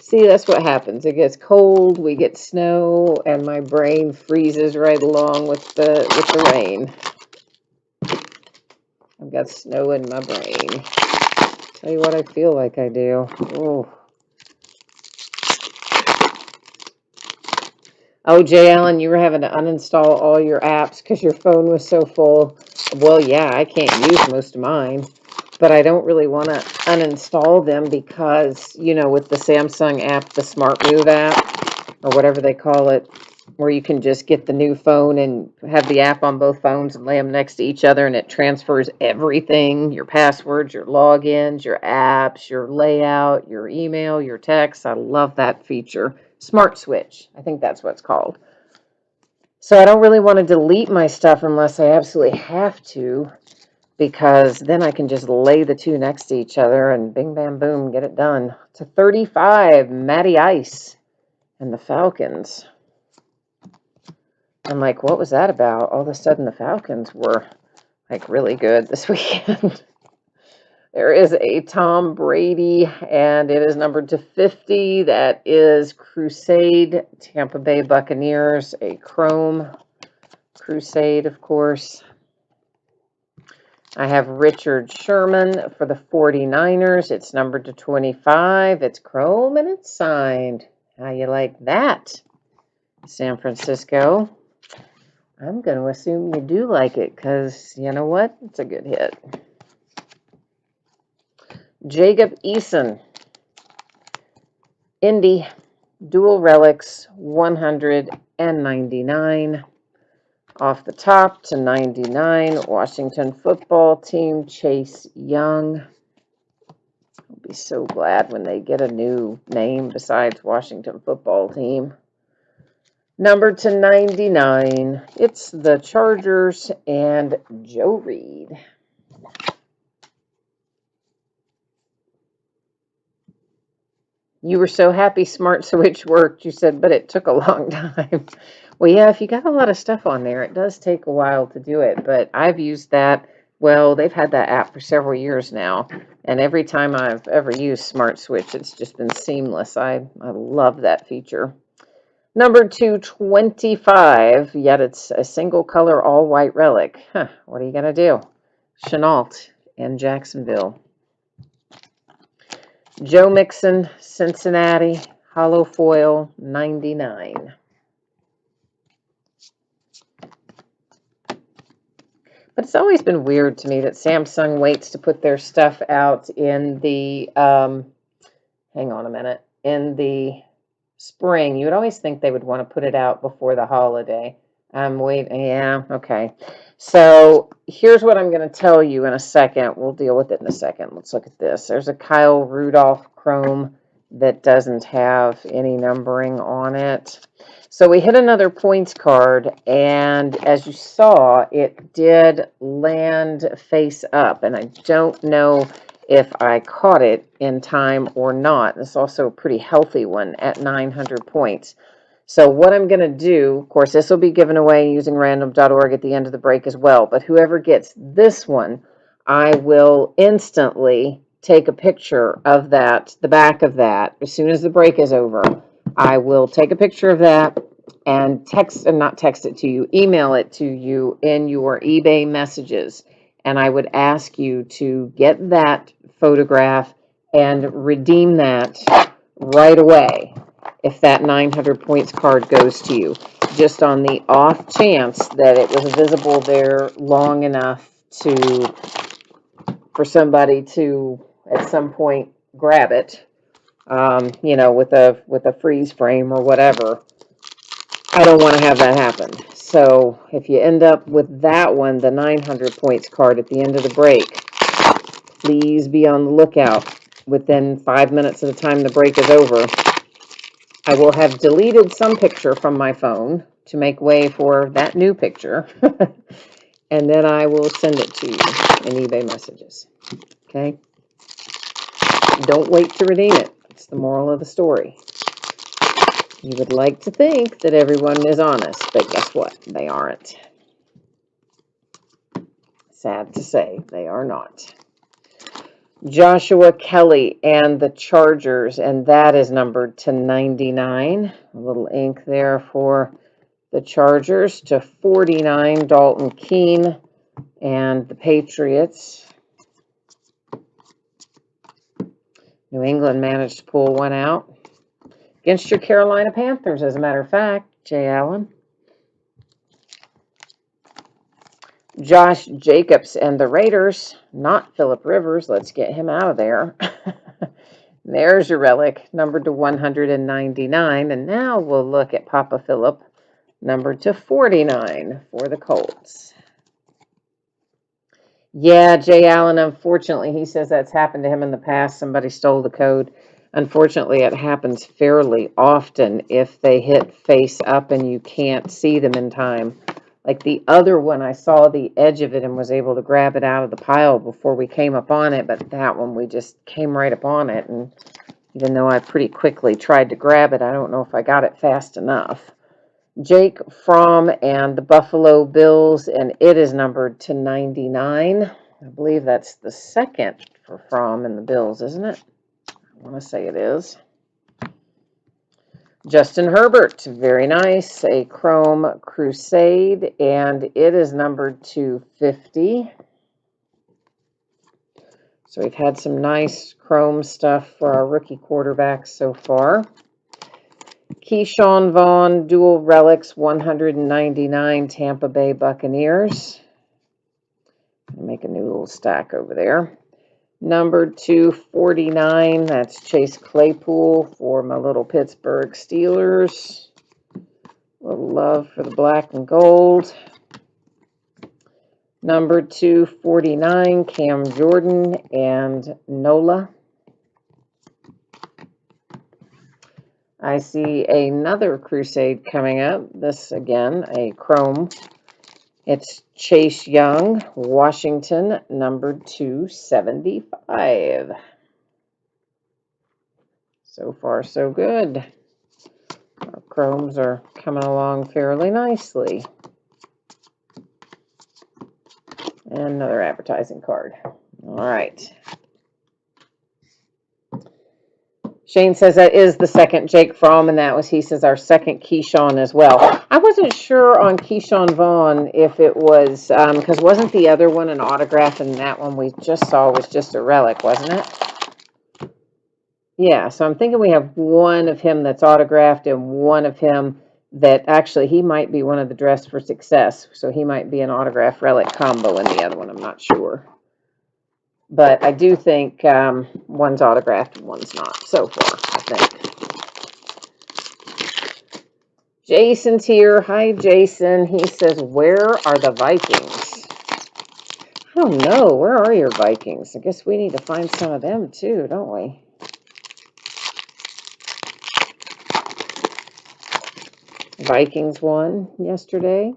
See, that's what happens. It gets cold, we get snow, and my brain freezes right along with the rain. I've got snow in my brain. Tell you what I feel like I do. Oh. Oh, Jay Allen, you were having to uninstall all your apps because your phone was so full. Well, yeah, I can't use most of mine, but I don't really want to uninstall them because, you know, with the Samsung app, the Smart Move app, or whatever they call it, where you can just get the new phone and have the app on both phones and lay them next to each other, and it transfers everything, your passwords, your logins, your apps, your layout, your email, your text. I love that feature. Smart Switch, I think that's what it's called. So I don't really want to delete my stuff unless I absolutely have to, because then I can just lay the two next to each other and bing, bam, boom, get it done. To 35, Matty Ice and the Falcons. I'm like, what was that about? All of a sudden, the Falcons were like really good this weekend. There is a Tom Brady, and it is numbered to 50. That is Crusade, Tampa Bay Buccaneers, a chrome Crusade, of course. I have Richard Sherman for the 49ers. It's numbered to 25. It's chrome and it's signed. How you like that, San Francisco? I'm going to assume you do like it because, you know what? It's a good hit. Jacob Eason, Indy, dual relics, 199. Off the top to 99, Washington football team, Chase Young. I'll be so glad when they get a new name besides Washington football team. Number to 99, it's the Chargers and Joe Reed. You were so happy Smart Switch worked, you said, but it took a long time. Well, yeah, if you got a lot of stuff on there, it does take a while to do it, but I've used that. Well, they've had that app for several years now, and every time I've ever used Smart Switch, it's just been seamless. I love that feature. Number 225, yet it's a single color all white relic. Huh, what are you going to do? Chenault and Jacksonville. Joe Mixon, Cincinnati, hollow foil, 99. But it's always been weird to me that Samsung waits to put their stuff out in the, hang on a minute, in the spring. You would always think they would want to put it out before the holiday. I'm waiting, yeah, okay. So here's what I'm going to tell you in a second. We'll deal with it in a second. Let's look at this. There's a Kyle Rudolph Chrome that doesn't have any numbering on it. So we hit another points card, and as you saw, it did land face up, and I don't know if I caught it in time or not. It's also a pretty healthy one at 900 points. So what I'm going to do, of course, this will be given away using random.org at the end of the break as well, but whoever gets this one, I will instantly take a picture of that, the back of that, as soon as the break is over. I will take a picture of that and not text it to you, email it to you in your eBay messages. And I would ask you to get that photograph and redeem that right away if that 900 points card goes to you, just on the off chance that it was visible there long enough for somebody to at some point grab it, you know, with a freeze frame or whatever. I don't want to have that happen. So if you end up with that one, the 900 points card at the end of the break, please be on the lookout. Within 5 minutes of the time the break is over, I will have deleted some picture from my phone to make way for that new picture. And then I will send it to you in eBay messages. Okay? Don't wait to redeem it. It's the moral of the story. You would like to think that everyone is honest, but guess what? They aren't. Sad to say, they are not. Joshua Kelly and the Chargers, and that is numbered to 99. A little ink there for the Chargers. To 49, Dalton Keene and the Patriots. New England managed to pull one out against your Carolina Panthers, as a matter of fact, Jay Allen. Josh Jacobs and the Raiders, not Phillip Rivers. Let's get him out of there. There's your relic, numbered to 199. And now we'll look at Papa Phillip, numbered to 49 for the Colts. Yeah, Jay Allen, unfortunately, he says that's happened to him in the past. Somebody stole the code. Unfortunately, it happens fairly often if they hit face up and you can't see them in time. Like the other one, I saw the edge of it and was able to grab it out of the pile before we came up on it, but that one, we just came right up on it, and even though I pretty quickly tried to grab it, I don't know if I got it fast enough. Jake Fromm and the Buffalo Bills, and it is numbered to 99. I believe that's the second for Fromm and the Bills, isn't it? I want to say it is. Justin Herbert, very nice, a Chrome Crusade, and it is numbered to 50. So we've had some nice Chrome stuff for our rookie quarterbacks so far. Keyshawn Vaughn, dual relics, 199, Tampa Bay Buccaneers. I'll make a new little stack over there. Numbered to 49, that's Chase Claypool for my little Pittsburgh Steelers. A little love for the black and gold. Number 249, Cam Jordan and Nola. I see another Crusade coming up. This, again, a Chrome. It's Chase Young, Washington, numbered 275. So far, so good. Our Chromes are coming along fairly nicely. And another advertising card. All right. Shane says that is the second Jake Fromm, and that was, he says, our second Keyshawn as well. I wasn't sure on Keyshawn Vaughn if it was, because wasn't the other one an autograph, and that one we just saw was just a relic, wasn't it? Yeah, so I'm thinking we have one of him that's autographed and one of him that actually he might be one of the Dress for Success. So he might be an autograph relic combo in the other one. I'm not sure. But I do think one's autographed and one's not so far, I think. Jason's here. Hi, Jason. He says, where are the Vikings? I don't know. Where are your Vikings? I guess we need to find some of them too, don't we? Vikings won yesterday.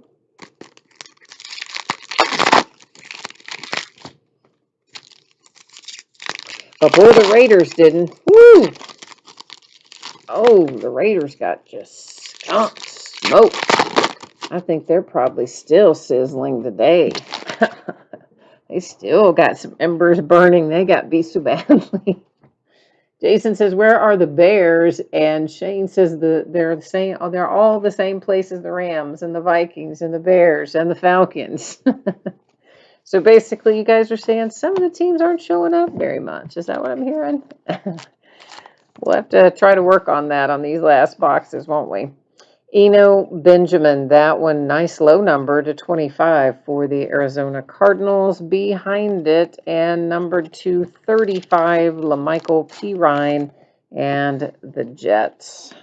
But boy, the Raiders didn't. Woo! Oh, the Raiders got just skunked, smoked. I think they're probably still sizzling today. They still got some embers burning. They got beat so badly. Jason says, where are the Bears? And Shane says they're the same. Oh, they're all the same place as the Rams and the Vikings and the Bears and the Falcons. So basically, you guys are saying some of the teams aren't showing up very much. Is that what I'm hearing? We'll have to try to work on that on these last boxes, won't we? Eno Benjamin, that one, nice low number to 25 for the Arizona Cardinals. Behind it, and number 235, LaMichael Pirine and the Jets.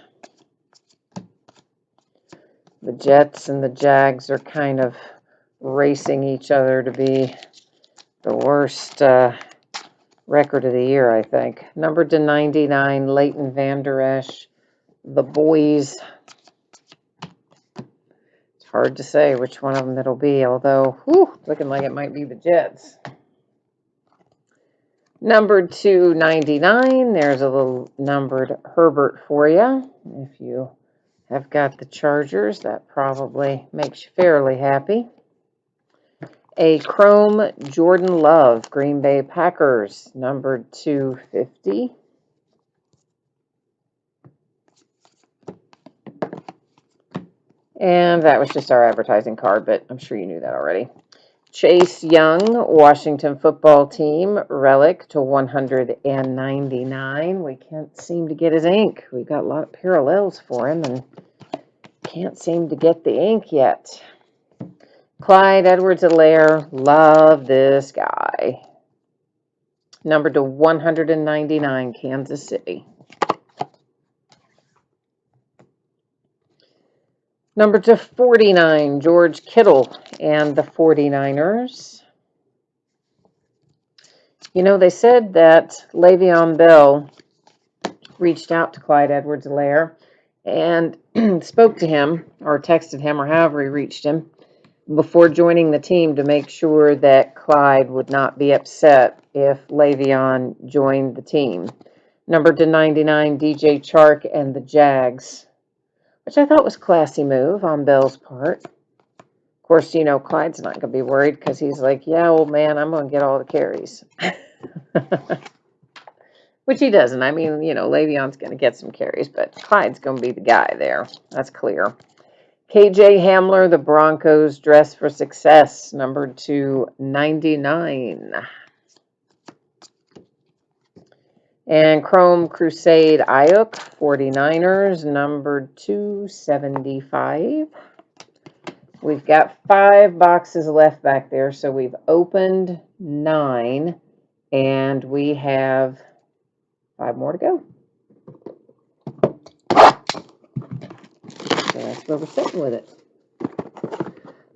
The Jets and the Jags are kind of racing each other to be the worst record of the year, I think. Numbered to 99, Leighton Vander Esch, the boys. It's hard to say which one of them it'll be, although, looking like it might be the Jets. Numbered to 99, there's a little numbered Herbert for you. If you have got the Chargers, that probably makes you fairly happy. A chrome Jordan Love, Green Bay Packers, numbered 250. And that was just our advertising card, but I'm sure you knew that already. Chase Young, Washington Football Team, relic to 199. We can't seem to get his ink. We've got a lot of parallels for him and can't seem to get the ink yet. Clyde Edwards-Helaire, love this guy. Numbered to 199, Kansas City. Number to 49, George Kittle and the 49ers. You know, they said that Le'Veon Bell reached out to Clyde Edwards-Helaire and spoke to him or texted him or however he reached him before joining the team to make sure that Clyde would not be upset if Le'Veon joined the team. Number to 99, DJ Chark and the Jags, which I thought was a classy move on Bell's part. Of course, you know, Clyde's not going to be worried because he's like, yeah, old man, I'm going to get all the carries. Which he doesn't. I mean, you know, Le'Veon's going to get some carries, but Clyde's going to be the guy there. That's clear. KJ Hamler, the Broncos, dress for success, numbered to 99. And Chrome Crusade Ayuk, 49ers, numbered 275. We've got 5 boxes left back there, so we've opened 9, and we have 5 more to go. So that's where we're sitting with it.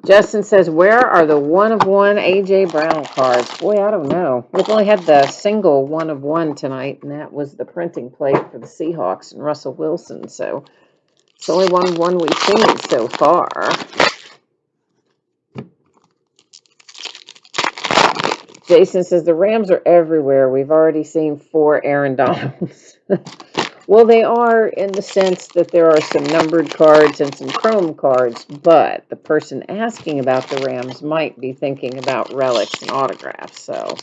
Justin says, where are the 1-of-1 A.J. Brown cards? Boy, I don't know. We've only had the single 1-of-1 tonight, and that was the printing plate for the Seahawks and Russell Wilson. So it's the only 1-of-1 we've seen so far. Jason says, the Rams are everywhere. We've already seen 4 Aaron Donalds. Well, they are in the sense that there are some numbered cards and some chrome cards, but the person asking about the Rams might be thinking about relics and autographs. So,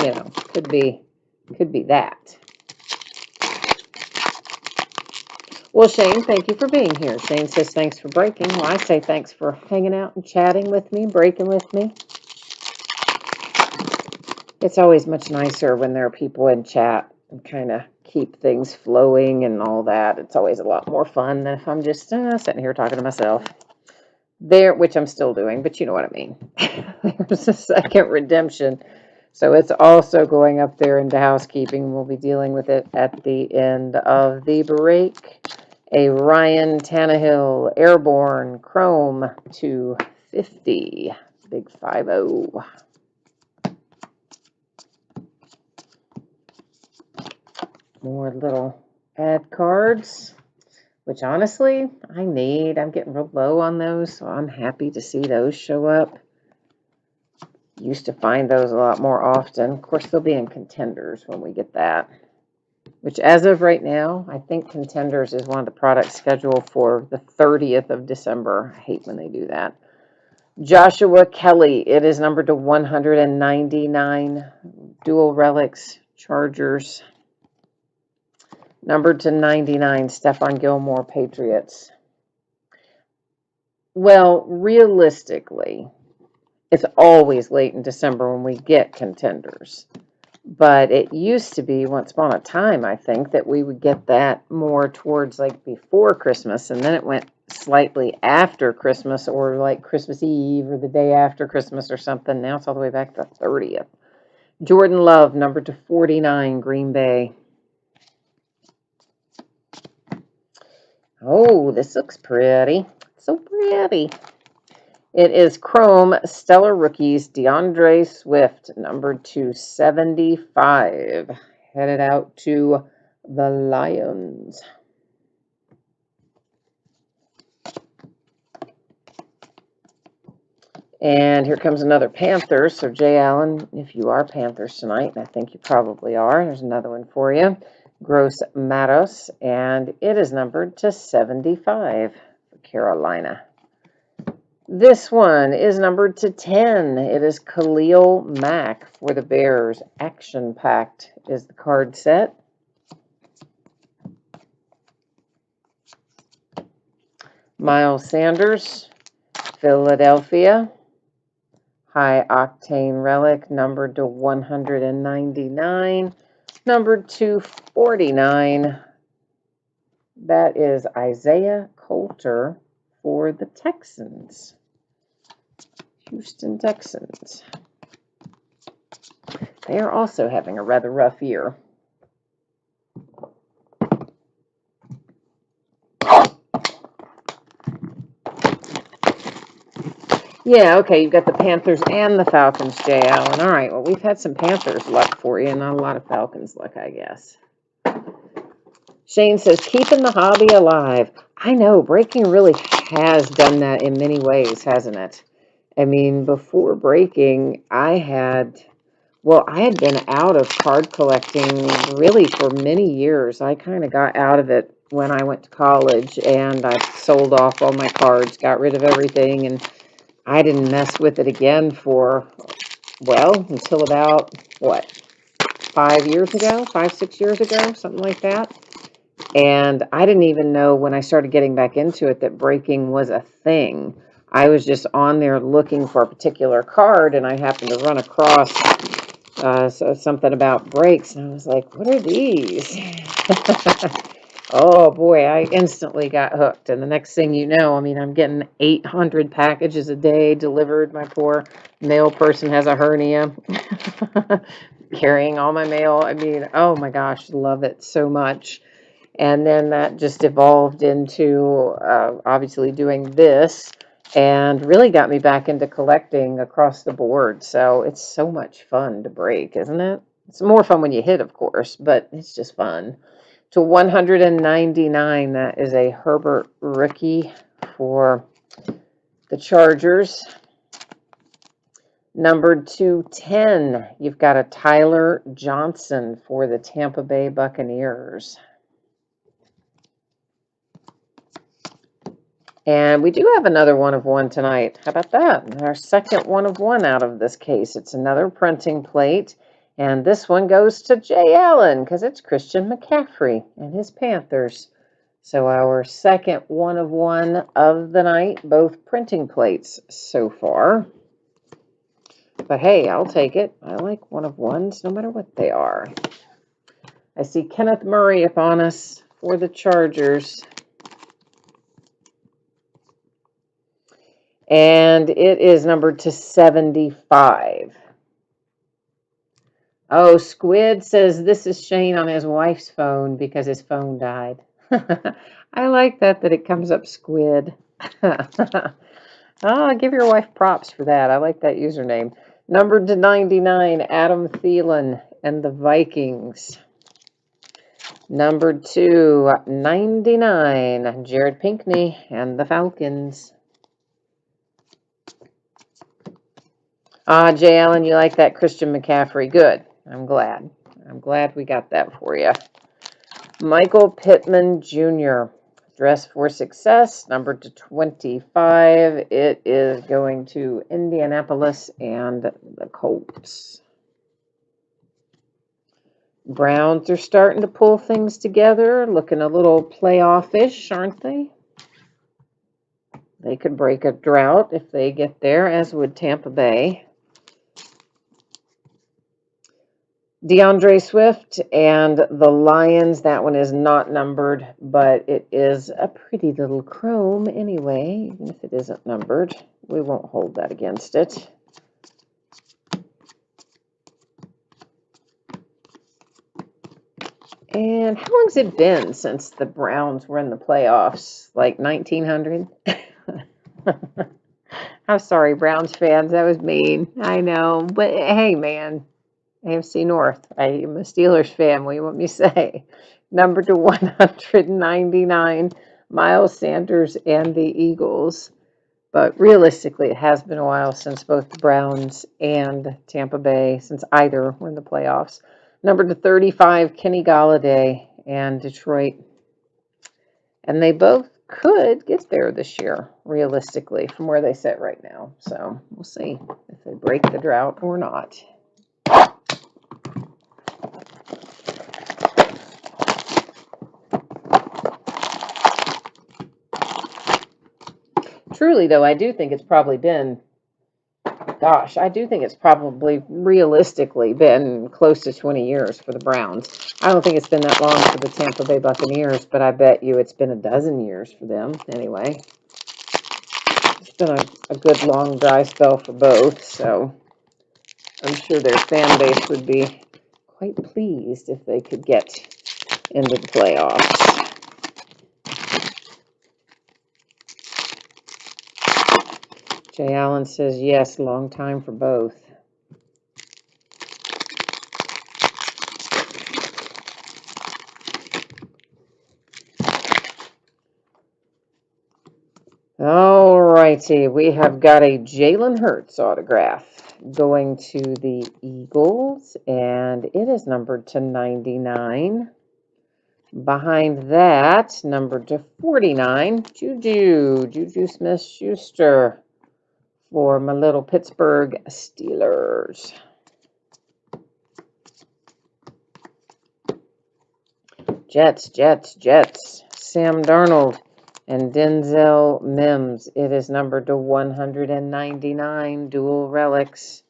you know, could be that. Well, Shane, thank you for being here. Shane says, thanks for breaking. Well, I say thanks for hanging out and chatting with me, breaking with me. It's always much nicer when there are people in chat and kind of keep things flowing and all that. It's always a lot more fun than if I'm just sitting here talking to myself. Which I'm still doing, but you know what I mean. There's a second redemption. So it's also going up there into housekeeping. We'll be dealing with it at the end of the break. A Ryan Tannehill Airborne Chrome 250. Big 5-0. More little ad cards, which honestly I need. I'm getting real low on those, so I'm happy to see those show up. Used to find those a lot more often. Of course, they'll be in Contenders when we get that, which as of right now, I think Contenders is one of the products scheduled for the 30th of December. I hate when they do that. Joshua Kelly, it is numbered to 199. Dual Relics, Chargers. Numbered to 99, Stephon Gilmore, Patriots. Well, realistically, it's always late in December when we get Contenders. But it used to be, once upon a time, I think, that we would get that more towards like before Christmas, and then it went slightly after Christmas, or like Christmas Eve or the day after Christmas or something. Now it's all the way back to the 30th. Jordan Love, numbered to 49, Green Bay. Oh, this looks pretty. So pretty. It is Chrome Stellar Rookies DeAndre Swift, numbered to 75. Headed out to the Lions. And here comes another Panther. So, Jay Allen, if you are Panthers tonight, and I think you probably are, there's another one for you. Gross Matos, and it is numbered to 75 for Carolina. This one is numbered to 10. It is Khalil Mack for the Bears. Action Packed is the card set. Miles Sanders, Philadelphia. High Octane Relic, numbered to 199. Numbered to 49. That is Isaiah Coulter for the Texans. Houston Texans. They are also having a rather rough year. Yeah, okay, you've got the Panthers and the Falcons, Jay Allen. All right, well, we've had some Panthers luck for you, not a lot of Falcons luck, I guess. Shane says, keeping the hobby alive. I know, breaking really has done that in many ways, hasn't it? I mean, before breaking, I had been out of card collecting really for many years. I kind of got out of it when I went to college, and I sold off all my cards, got rid of everything, and I didn't mess with it again for, until about, 5 years ago, 6 years ago, something like that. And I didn't even know when I started getting back into it that breaking was a thing. I was just on there looking for a particular card, and I happened to run across something about breaks, and I was like, what are these? Oh boy, I instantly got hooked. And the next thing you know, I mean, I'm getting 800 packages a day delivered. My poor mail person has a hernia. Carrying all my mail. I mean, oh my gosh, love it so much. And then that just evolved into obviously doing this, and really got me back into collecting across the board. So it's so much fun to break, isn't it? It's more fun when you hit, of course, but it's just fun. To 199, that is a Herbert rookie for the Chargers. Numbered to 10, you've got a Tyler Johnson for the Tampa Bay Buccaneers. And we do have another one of one tonight. How about that? Our second one of one out of this case. It's another printing plate. And this one goes to Jay Allen because it's Christian McCaffrey and his Panthers. So our second one of one of the night, both printing plates so far. But hey, I'll take it. I like one of ones no matter what they are. I see Kenneth Murray upon us for the Chargers. And it is numbered to 75. Oh, Squid says this is Shane on his wife's phone because his phone died. I like that it comes up Squid. Oh, give your wife props for that. I like that username. Numbered to 99, Adam Thielen and the Vikings. Numbered to 99, Jared Pinkney and the Falcons. Jay Allen, you like that Christian McCaffrey. Good. I'm glad. I'm glad we got that for you. Michael Pittman Jr., Dress for Success, numbered to 25. It is going to Indianapolis and the Colts. Browns are starting to pull things together, looking a little playoff-ish, aren't they? They could break a drought if they get there, as would Tampa Bay. DeAndre Swift and the Lions, that one is not numbered, but it is a pretty little chrome anyway, even if it isn't numbered. We won't hold that against it. And how long's it been since the Browns were in the playoffs? Like 1900? I'm sorry, Browns fans. That was mean. I know. But hey, man. AFC North. I am a Steelers fan. What do you want me to say? Number to 199, Miles Sanders and the Eagles. But realistically, it has been a while since both the Browns and Tampa Bay, since either were in the playoffs. Number to 35, Kenny Golladay and Detroit. And they both could get there this year. realistically, from where they sit right now. So we'll see if they break the drought or not. Truly, though, I do think it's probably been, gosh, I do think it's probably realistically been close to 20 years for the Browns. I don't think it's been that long for the Tampa Bay Buccaneers, but I bet you it's been a dozen years for them anyway. It's been a good long dry spell for both, so I'm sure their fan base would be quite pleased if they could get into the playoffs. Jay Allen says yes, long time for both. All righty, we have got a Jalen Hurts autograph going to the Eagles, and it is numbered to 99. Behind that, numbered to 49, Juju Smith-Schuster for my little Pittsburgh Steelers. Jets, Sam Darnold and Denzel Mims. It is numbered to 199, dual relics.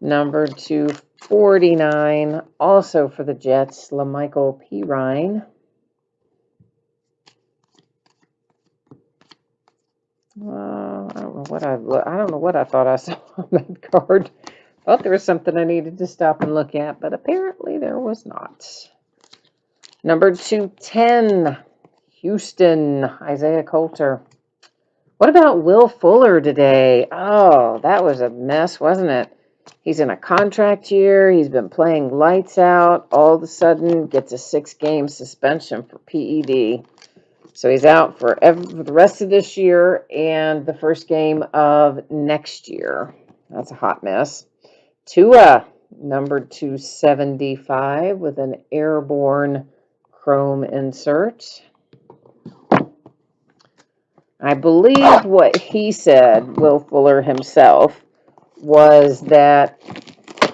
Numbered to 49, also for the Jets, LaMichael Pirine. I don't know what I thought I saw on that card. Thought there was something I needed to stop and look at, but apparently there was not. Number 210, Houston, Isaiah Coulter. What about Will Fuller today? Oh, that was a mess, wasn't it? He's in a contract year. He's been playing lights out. All of a sudden, gets a 6-game suspension for PED. So he's out for the rest of this year and the first game of next year. That's a hot mess. Tua, number 275 with an airborne chrome insert. I believe what he said, Will Fuller himself, was that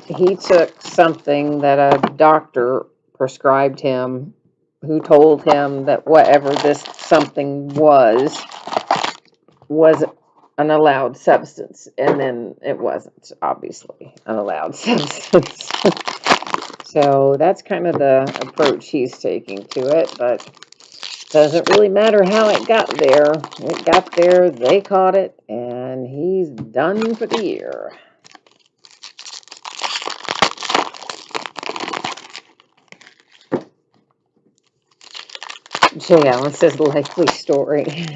he took something that a doctor prescribed him, who told him that whatever this something was an allowed substance, and then it wasn't, obviously, an allowed substance. So that's kind of the approach he's taking to it, but doesn't really matter how it got there. It got there, they caught it, and he's done for the year. Jay Allen says likely story.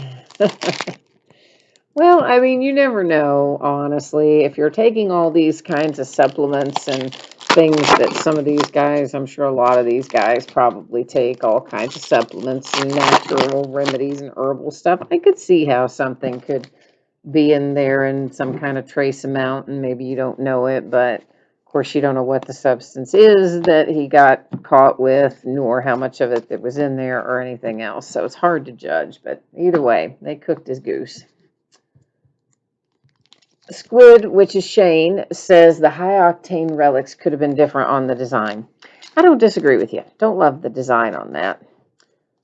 Well, I mean, you never know, honestly. If you're taking all these kinds of supplements and things that some of these guys, I'm sure a lot of these guys probably take all kinds of supplements and natural remedies and herbal stuff. I could see how something could be in there in some kind of trace amount, and maybe you don't know it, but of course you don't know what the substance is that he got caught with, nor how much of it that was in there or anything else. So it's hard to judge, but either way, they cooked his goose. Squid, which is Shane, says the high-octane relics could have been different on the design. I don't disagree with you. Don't love the design on that.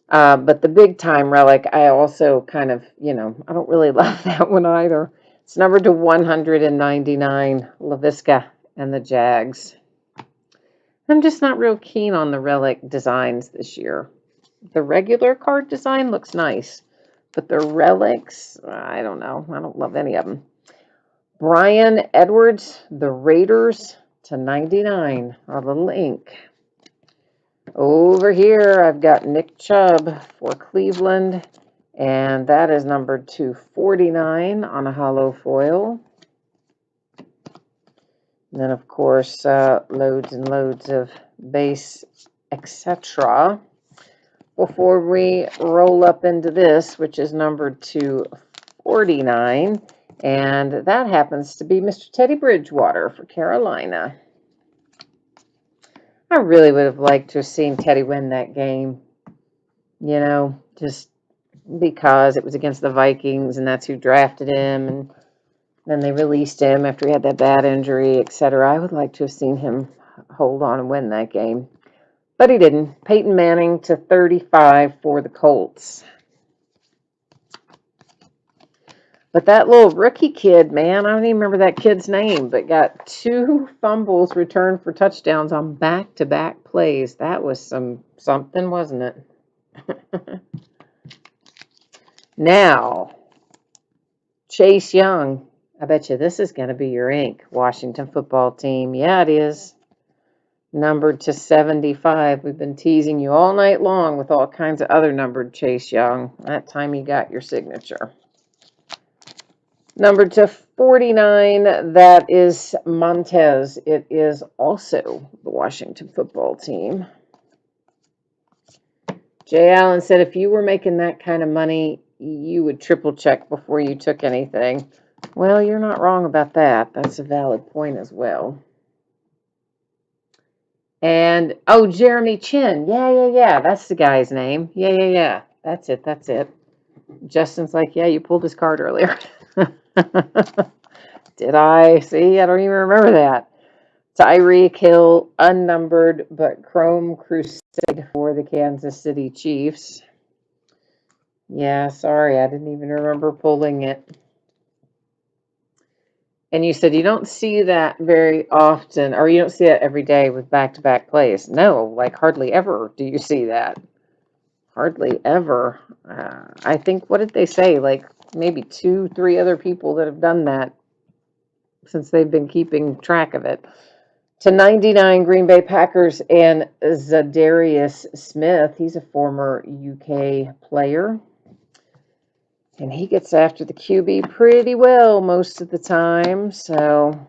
But the big-time relic, I also kind of, I don't really love that one either. It's numbered to 199, LaVisca and the Jags. I'm just not real keen on the relic designs this year. The regular card design looks nice, but the relics, I don't know. I don't love any of them. Brian Edwards, the Raiders to 99, a little ink. Over here, I've got Nick Chubb for Cleveland, and that is numbered to 49 on a hollow foil. And then, of course, loads and loads of base, etc. Before we roll up into this, which is numbered to 49, and that happens to be Mr. Teddy Bridgewater for Carolina. I really would have liked to have seen Teddy win that game. Just because it was against the Vikings and that's who drafted him, and then they released him after he had that bad injury, etc. I would like to have seen him hold on and win that game, but he didn't. Peyton Manning to 35 for the Colts. But that little rookie kid, man, I don't even remember that kid's name, but got 2 fumbles returned for touchdowns on back-to-back plays. That was something, wasn't it? Now, Chase Young. I bet you this is going to be your ink. Washington football team. Yeah, it is. Numbered to 75. We've been teasing you all night long with all kinds of other numbered Chase Young. That time you got your signature. Numbered to 49, that is Montez. It is also the Washington football team. Jay Allen said if you were making that kind of money, you would triple check before you took anything. Well, you're not wrong about that. That's a valid point as well. And, oh, Jeremy Chin. Yeah. That's the guy's name. Yeah. That's it. Justin's like, yeah, you pulled his card earlier. Did I? See, I don't even remember that. Tyreek Hill, unnumbered, but Chrome Crusade for the Kansas City Chiefs. Yeah, sorry, I didn't even remember pulling it. And you said you don't see that very often, or you don't see it every day with back-to-back plays. No, like hardly ever do you see that. Hardly ever. I think, what did they say? Like maybe 2, 3 other people that have done that since they've been keeping track of it. To 99, Green Bay Packers and Zadarius Smith. He's a former UK player. And he gets after the QB pretty well most of the time. So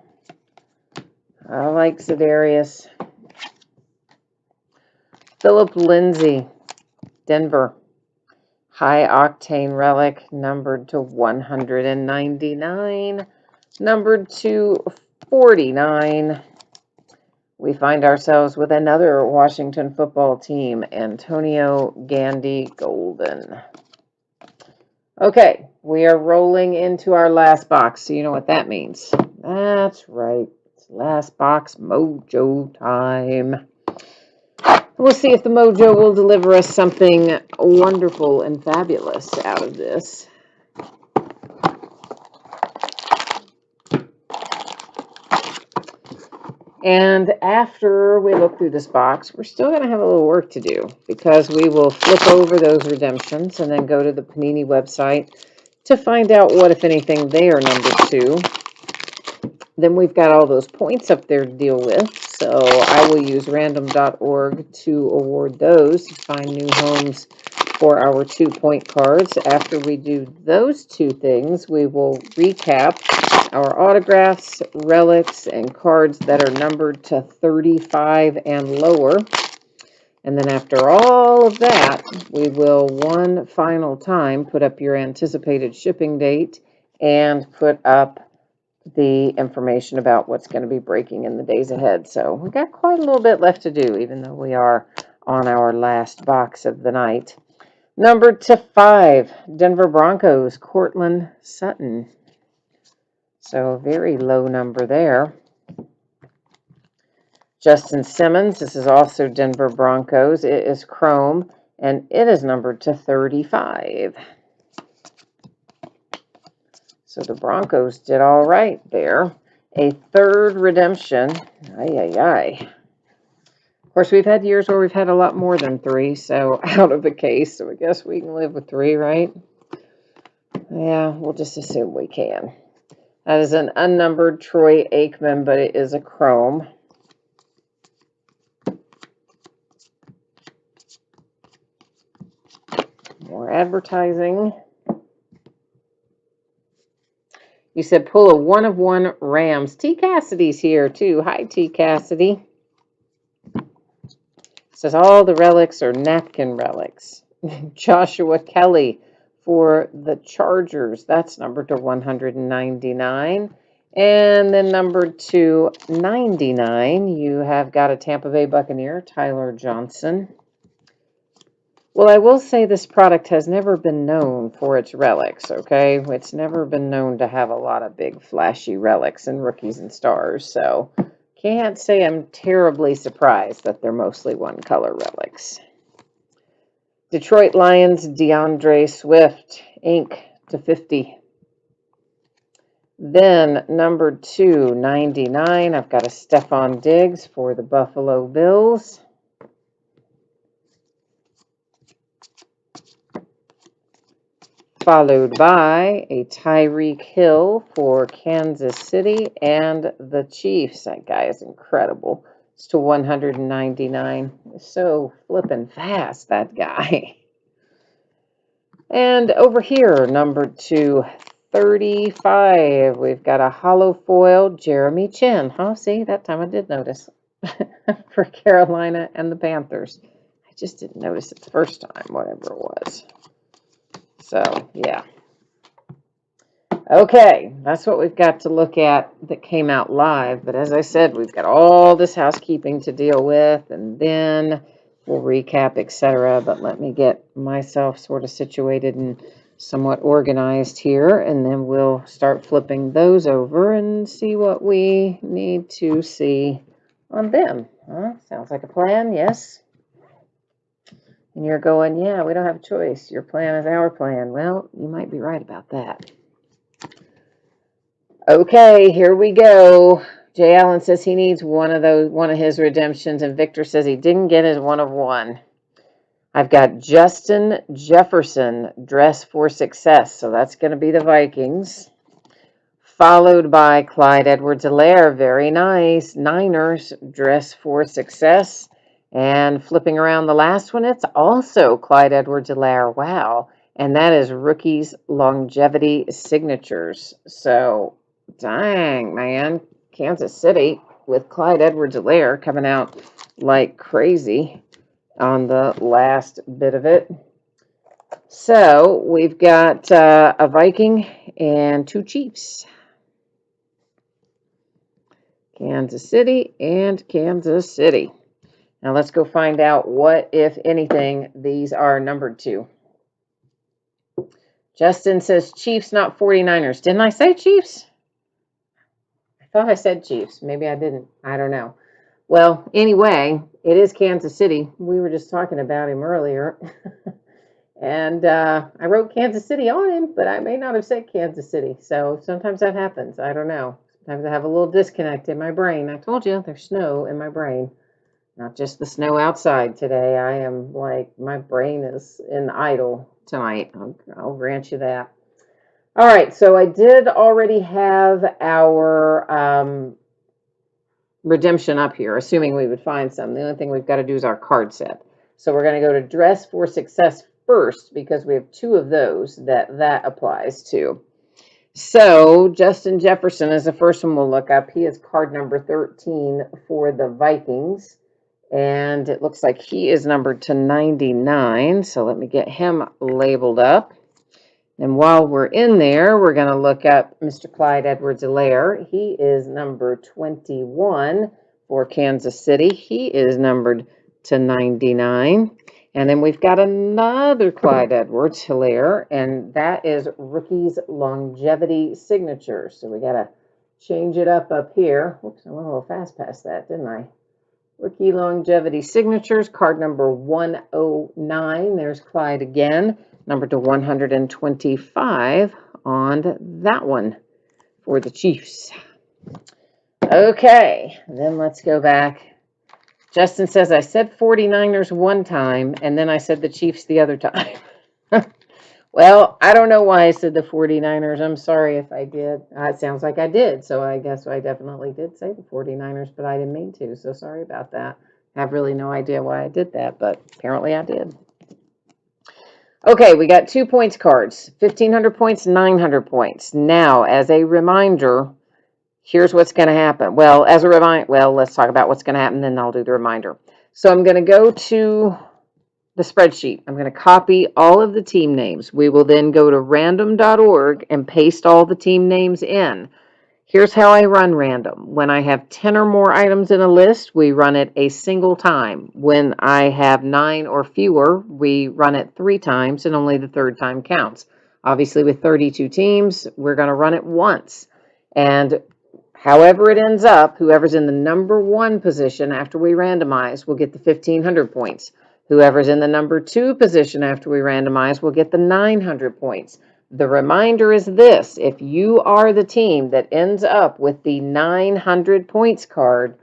I like Zadarius. Philip Lindsay, Denver. High octane relic, numbered to 199. Numbered to 49. We find ourselves with another Washington football team, Antonio Gandy Golden. Okay, we are rolling into our last box, so you know what that means. That's right, it's last box mojo time. We'll see if the mojo will deliver us something wonderful and fabulous out of this. And after we look through this box, we're still going to have a little work to do because we will flip over those redemptions and then go to the Panini website to find out what, if anything, they are numbered to. Then we've got all those points up there to deal with, so I will use random.org to award those to find new homes for our 2-point cards. After we do those 2 things, we will recap our autographs, relics, and cards that are numbered to 35 and lower. And then after all of that, we will one final time put up your anticipated shipping date and put up the information about what's going to be breaking in the days ahead. So we've got quite a little bit left to do, even though we are on our last box of the night. Numbered to 5, Denver Broncos, Courtland Sutton. So a very low number there. Justin Simmons, this is also Denver Broncos. It is Chrome, and it is numbered to 35. So the Broncos did all right there. A 3rd redemption. Of course, we've had years where we've had a lot more than 3, so out of the case. So I guess we can live with 3, right? Yeah, we'll just assume we can. That is an unnumbered Troy Aikman, but it is a Chrome. More advertising. You said pull a 1 of 1 Rams. T. Cassidy's here too. Hi, T. Cassidy. Says all the relics are napkin relics. Joshua Kelly for the Chargers. That's numbered to 199. And then numbered to 99, you have got a Tampa Bay Buccaneer, Tyler Johnson. Well, I will say this product has never been known for its relics, okay? It's never been known to have a lot of big flashy relics and rookies and stars, so can't say I'm terribly surprised that they're mostly one color relics. Detroit Lions, DeAndre Swift, ink /50. Then number 299, I've got a Stephon Diggs for the Buffalo Bills. Followed by a Tyreek Hill for Kansas City and the Chiefs. That guy is incredible. It's /199. So flippin' fast, that guy. And over here, number 235, we've got a hollow foil Jeremy Chin. Oh, see, that time I did notice. For Carolina and the Panthers. I just didn't notice it the first time, whatever it was. So, yeah. Okay, that's what we've got to look at that came out live. But as I said, we've got all this housekeeping to deal with, and then we'll recap, etc. But let me get myself sort of situated and somewhat organized here, and then we'll start flipping those over and see what we need to see on them. Sounds like a plan, yes? And you're going, yeah, we don't have a choice. Your plan is our plan. Well, you might be right about that. Okay, here we go. Jay Allen says he needs one of his redemptions, and Victor says he didn't get his 1 of 1. I've got Justin Jefferson, dress for success. So that's going to be the Vikings. Followed by Clyde Edwards-Helaire, very nice. Niners, dress for success. And flipping around the last one, it's also Clyde Edwards-Helaire. Wow. And that is Rookies Longevity Signatures. So, dang, man. Kansas City with Clyde Edwards-Helaire coming out like crazy on the last bit of it. So, we've got a Viking and 2 Chiefs. Kansas City and Kansas City. Now let's go find out what, if anything, these are numbered to. Justin says Chiefs, not 49ers. Didn't I say Chiefs? I thought I said Chiefs. Maybe I didn't. I don't know. Well, anyway, it is Kansas City. We were just talking about him earlier. And I wrote Kansas City on him, but I may not have said Kansas City. So sometimes that happens. I don't know. Sometimes I have a little disconnect in my brain. I told you there's snow in my brain. Not just the snow outside today. I am like, my brain is in idle tonight. I'll grant you that. All right, so I did already have our redemption up here, assuming we would find some. The only thing we've got to do is our card set. So we're going to go to dress for success first because we have 2 of those that applies to. So Justin Jefferson is the first one we'll look up. He is card number 13 for the Vikings. And it looks like he is numbered to 99. So let me get him labeled up. And while we're in there, we're going to look up Mr. Clyde Edwards-Helaire. He is number 21 for Kansas City. He is numbered to 99. And then we've got another Clyde Edwards-Helaire, and that is Rookies Longevity Signatures. So we got to change it up here. Whoops, I went a little fast past that, didn't I? Rookie Longevity Signatures, card number 109. There's Clyde again, number to 125 on that one for the Chiefs. Okay, then let's go back. Justin says, I said 49ers one time, and then I said the Chiefs the other time. Well, I don't know why I said the 49ers. I'm sorry if I did. It sounds like I did, so I guess I definitely did say the 49ers, but I didn't mean to, so sorry about that. I have really no idea why I did that, but apparently I did. Okay, we got 2 points cards, 1,500 points, 900 points. Now, as a reminder, here's what's going to happen. Well, let's talk about what's going to happen, then I'll do the reminder. So I'm going to go to the spreadsheet. I'm going to copy all of the team names. We will then go to random.org and paste all the team names in. Here's how I run random. When I have 10 or more items in a list, we run it a single time. When I have 9 or fewer, we run it 3 times, and only the third time counts. Obviously, with 32 teams, we're going to run it once. And however it ends up, whoever's in the number 1 position after we randomize will get the 1,500 points. Whoever's in the number 2 position after we randomize will get the 900 points. The reminder is this: if you are the team that ends up with the 900 points card,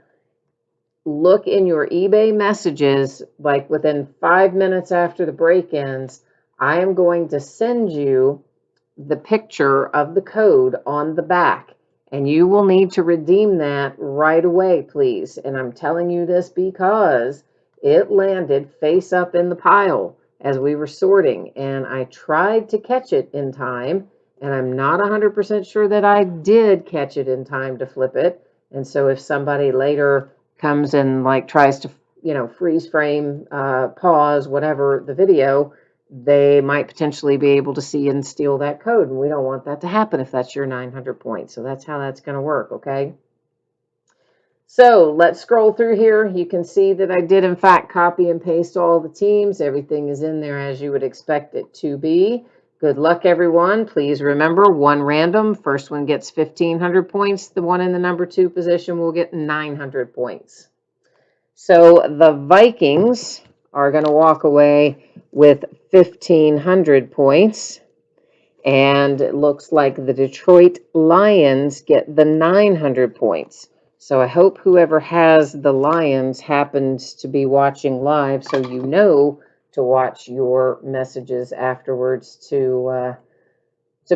look in your eBay messages, like within 5 minutes after the break ends. I am going to send you the picture of the code on the back, and you will need to redeem that right away, please. And I'm telling you this because it landed face up in the pile as we were sorting, and I tried to catch it in time, and I'm not 100% sure that I did catch it in time to flip it. And so if somebody later comes and like tries to, freeze frame, pause, whatever the video, they might potentially be able to see and steal that code. And we don't want that to happen if that's your 900 points. So that's how that's going to work, okay? So let's scroll through here. You can see that I did, in fact, copy and paste all the teams. Everything is in there as you would expect it to be. Good luck, everyone. Please remember, 1 random. First one gets 1,500 points. The one in the number 2 position will get 900 points. So the Vikings are going to walk away with 1,500 points. And it looks like the Detroit Lions get the 900 points. So I hope whoever has the Lions happens to be watching live, so you know to watch your messages afterwards to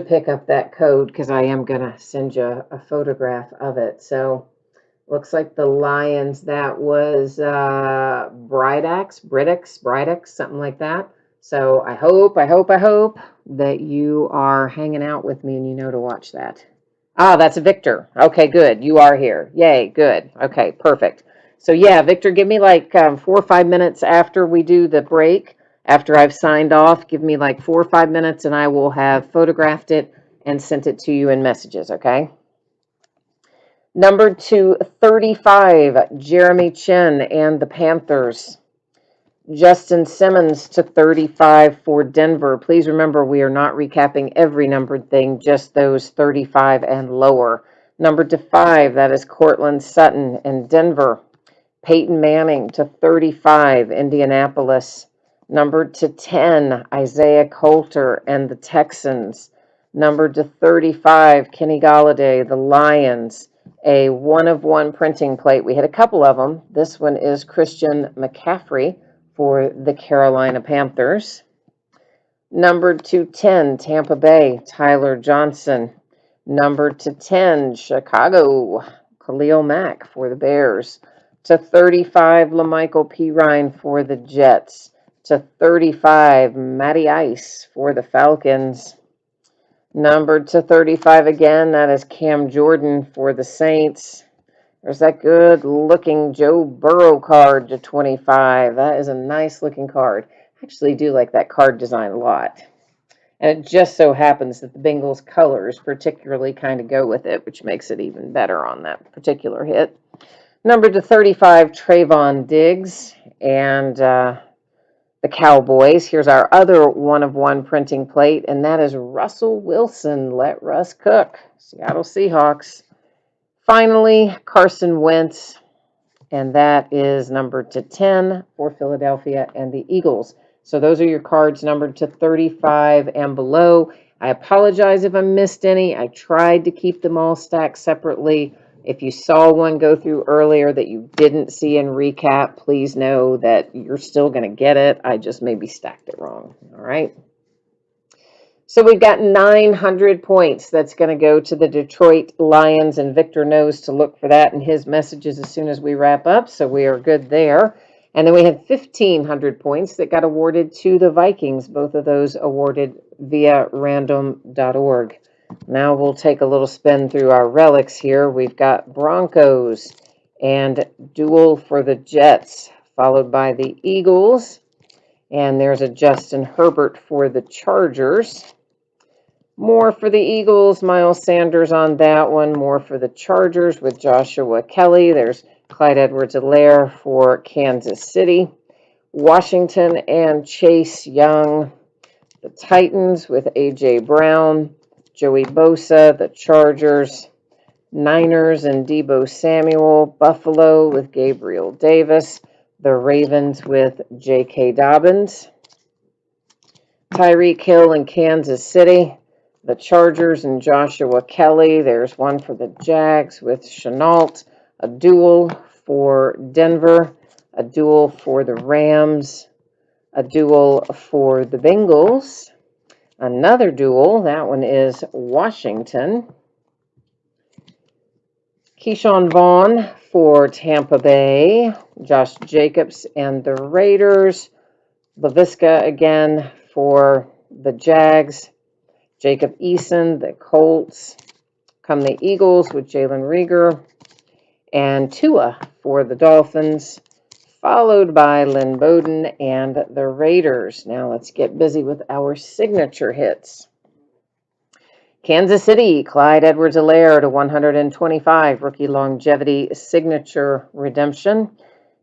pick up that code, because I am going to send you a photograph of it. So looks like the Lions, that was Bridex, something like that. So I hope that you are hanging out with me and you know to watch that. Ah, that's Victor. Okay, good. You are here. Yay, good. Okay, perfect. So yeah, Victor, give me like 4 or 5 minutes after we do the break, after I've signed off, give me like 4 or 5 minutes and I will have photographed it and sent it to you in messages, okay? Number 235, Jeremy Chin and the Panthers. Justin Simmons to 35 for Denver. Please remember, we are not recapping every numbered thing, just those 35 and lower. Number 5, that is Cortland Sutton and Denver. Peyton Manning to 35, Indianapolis. Number 10, Isaiah Coulter and the Texans. Number 35, Kenny Golladay, the Lions. A 1-of-1 printing plate. We had a couple of them. This one is Christian McCaffrey for the Carolina Panthers. Number 210, Tampa Bay, Tyler Johnson. Number 10, Chicago, Khalil Mack for the Bears. To 35, LaMichael Pirine for the Jets. To 35, Matty Ice for the Falcons. Number to 35 again, that is Cam Jordan for the Saints. There's that good-looking Joe Burrow card to 25. That is a nice-looking card. I actually do like that card design a lot. And it just so happens that the Bengals colors particularly kind of go with it, which makes it even better on that particular hit. Number to 35, Trayvon Diggs and the Cowboys. Here's our other 1-of-1 printing plate, and that is Russell Wilson. Let Russ cook. Seattle Seahawks. Finally, Carson Wentz, and that is numbered to 10 for Philadelphia and the Eagles. So those are your cards numbered to 35 and below. I apologize if I missed any. I tried to keep them all stacked separately. If you saw one go through earlier that you didn't see in recap, please know that you're still going to get it. I just maybe stacked it wrong. All right. So we've got 900 points. That's going to go to the Detroit Lions, and Victor knows to look for that in his messages as soon as we wrap up, so we are good there. And then we had 1,500 points that got awarded to the Vikings, both of those awarded via random.org. Now we'll take a little spin through our relics here. We've got Broncos and Duel for the Jets, followed by the Eagles. And there's a Justin Herbert for the Chargers. More for the Eagles, Miles Sanders on that one. More for the Chargers with Joshua Kelly. There's Clyde Edwards-Helaire for Kansas City. Washington and Chase Young. The Titans with A.J. Brown. Joey Bosa, the Chargers. Niners and Deebo Samuel. Buffalo with Gabriel Davis. The Ravens with J.K. Dobbins. Tyreek Hill in Kansas City. The Chargers and Joshua Kelly. There's one for the Jags with Shenault. A duel for Denver. A duel for the Rams. A duel for the Bengals. Another duel. That one is Washington. Keyshawn Vaughn for Tampa Bay. Josh Jacobs and the Raiders. Laviska again for the Jags. Jacob Eason, the Colts. Come the Eagles with Jalen Reagor. And Tua for the Dolphins, followed by Lynn Bowden and the Raiders. Now let's get busy with our signature hits. Kansas City, Clyde Edwards-Helaire to 125, rookie longevity signature redemption.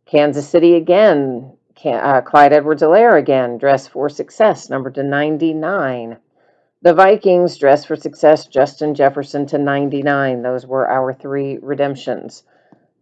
Kansas City again, Clyde Edwards-Helaire again, dress for success, number to 99. The Vikings, dress for success, Justin Jefferson to 99. Those were our 3 redemptions.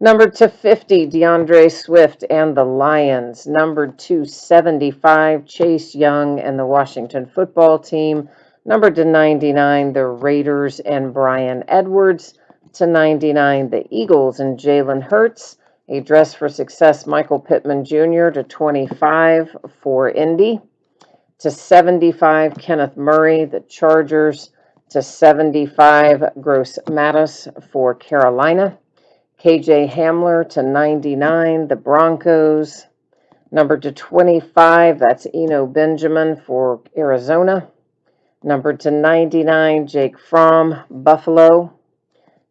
Number to 50, DeAndre Swift and the Lions. Number 275, Chase Young and the Washington football team. Number to 99, the Raiders and Brian Edwards. To 99, the Eagles and Jalen Hurts. A dress for success, Michael Pittman Jr. to 25 for Indy. To 75, Kenneth Murray, the Chargers. To 75, Gross Matos for Carolina. KJ Hamler to 99, the Broncos. Number to 25, that's Eno Benjamin for Arizona. Number to 99, Jake Fromm, Buffalo.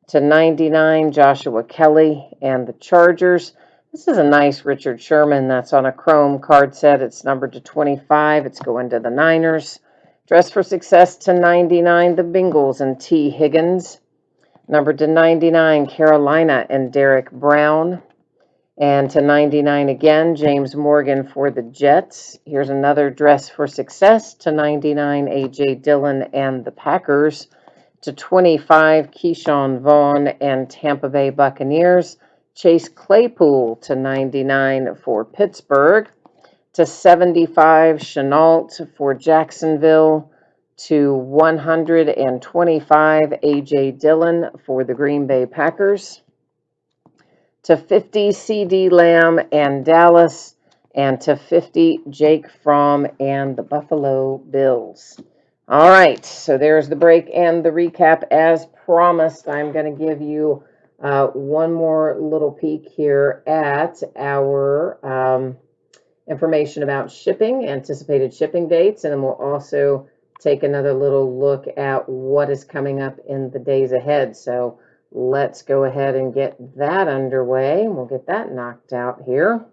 To 99, Joshua Kelly and the Chargers. This is a nice Richard Sherman that's on a chrome card set. It's numbered to 25. It's going to the Niners. Dress for success to 99, the Bengals and T. Higgins. Number to 99, Carolina and Derek Brown. And to 99 again, James Morgan for the Jets. Here's another dress for success to 99, A.J. Dillon and the Packers. To 25, Keyshawn Vaughn and Tampa Bay Buccaneers. Chase Claypool to 99 for Pittsburgh. To 75, Shenault for Jacksonville. To 125, A.J. Dillon for the Green Bay Packers. To 50, C.D. Lamb and Dallas. And to 50, Jake Fromm and the Buffalo Bills. All right, so there's the break and the recap. As promised, I'm going to give you one more little peek here at our information about shipping, anticipated shipping dates, and then we'll also take another little look at what is coming up in the days ahead. So let's go ahead and get that underway. We'll get that knocked out here.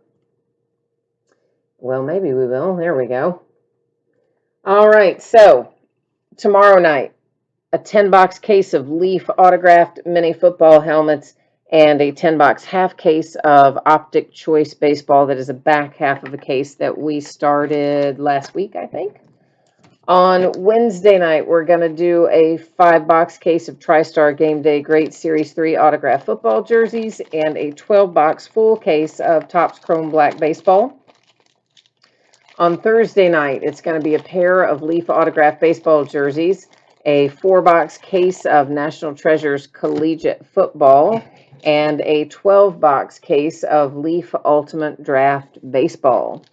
Well, maybe we will. There we go. All right, so tomorrow night, a 10-box case of Leaf autographed mini football helmets and a 10-box half case of Optic Choice baseball. That is a back half of a case that we started last week, I think. On Wednesday night, we're going to do a 5-box case of TriStar Game Day Great Series 3 autographed football jerseys and a 12-box full case of Topps Chrome Black baseball. On Thursday night, it's going to be a pair of Leaf autographed baseball jerseys, a 4-box case of National Treasures Collegiate Football, and a 12-box case of Leaf Ultimate Draft Baseball.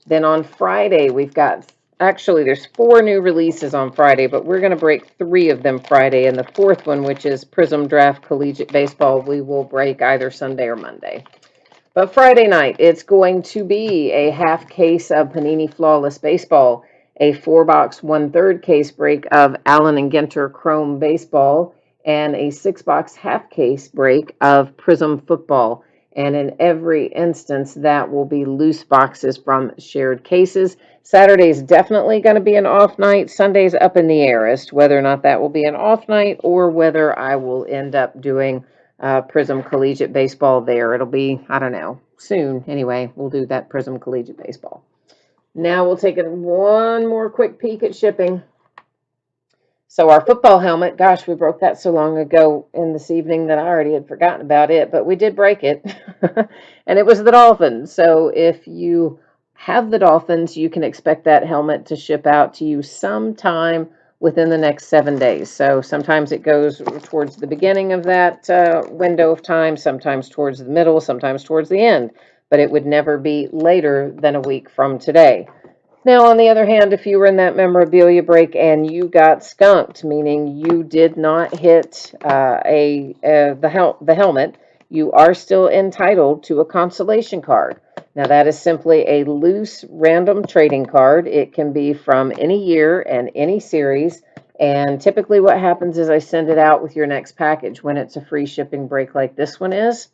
Then on Friday, we've got, actually there's 4 new releases on Friday, but we're going to break 3 of them Friday, and the 4th one, which is Prism Draft Collegiate Baseball, we will break either Sunday or Monday. But Friday night, it's going to be a half case of Panini Flawless Baseball, a 4-box 1/3 case break of Allen and Ginter Chrome Baseball, and a 6-box half case break of Prism Football. And in every instance, that will be loose boxes from shared cases. Saturday is definitely going to be an off night. Sunday's up in the air as to whether or not that will be an off night or whether I will end up doing Prism Collegiate Baseball there. It'll be, I don't know, soon. Anyway, we'll do that Prism Collegiate Baseball. Now we'll take one more quick peek at shipping. So our football helmet, gosh, we broke that so long ago in this evening that I already had forgotten about it, but we did break it. And it was the Dolphins. So if you have the Dolphins, you can expect that helmet to ship out to you sometime within the next 7 days. So sometimes it goes towards the beginning of that window of time, sometimes towards the middle, sometimes towards the end, but it would never be later than a week from today. Now, on the other hand, if you were in that memorabilia break and you got skunked, meaning you did not hit the helmet, you are still entitled to a consolation card. Now, that is simply a loose random trading card. It can be from any year and any series. And typically what happens is I send it out with your next package when it's a free shipping break like this one is.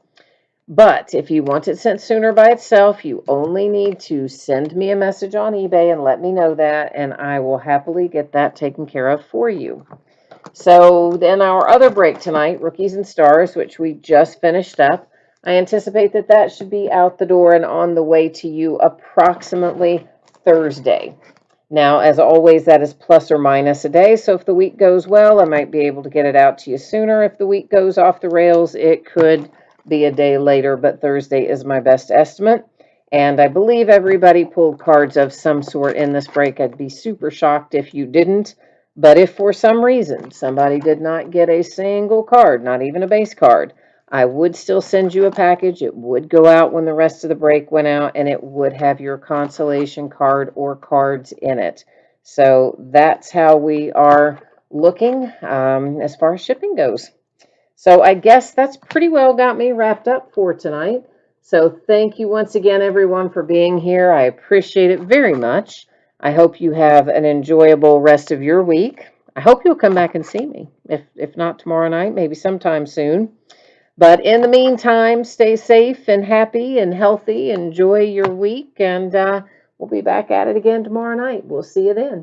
But if you want it sent sooner by itself, you only need to send me a message on eBay and let me know that, and I will happily get that taken care of for you. So then our other break tonight, Rookies and Stars, which we just finished up, I anticipate that that should be out the door and on the way to you approximately Thursday. Now, as always, that is plus or minus a day. So if the week goes well, I might be able to get it out to you sooner. If the week goes off the rails, it could be a day later, but Thursday is my best estimate. And I believe everybody pulled cards of some sort in this break. I'd be super shocked if you didn't. But if for some reason somebody did not get a single card, not even a base card, I would still send you a package. It would go out when the rest of the break went out, and it would have your consolation card or cards in it. So that's how we are looking as far as shipping goes. So I guess that's pretty well got me wrapped up for tonight. So thank you once again, everyone, for being here. I appreciate it very much. I hope you have an enjoyable rest of your week. I hope you'll come back and see me. If not tomorrow night, maybe sometime soon. But in the meantime, stay safe and happy and healthy. Enjoy your week, and we'll be back at it again tomorrow night. We'll see you then.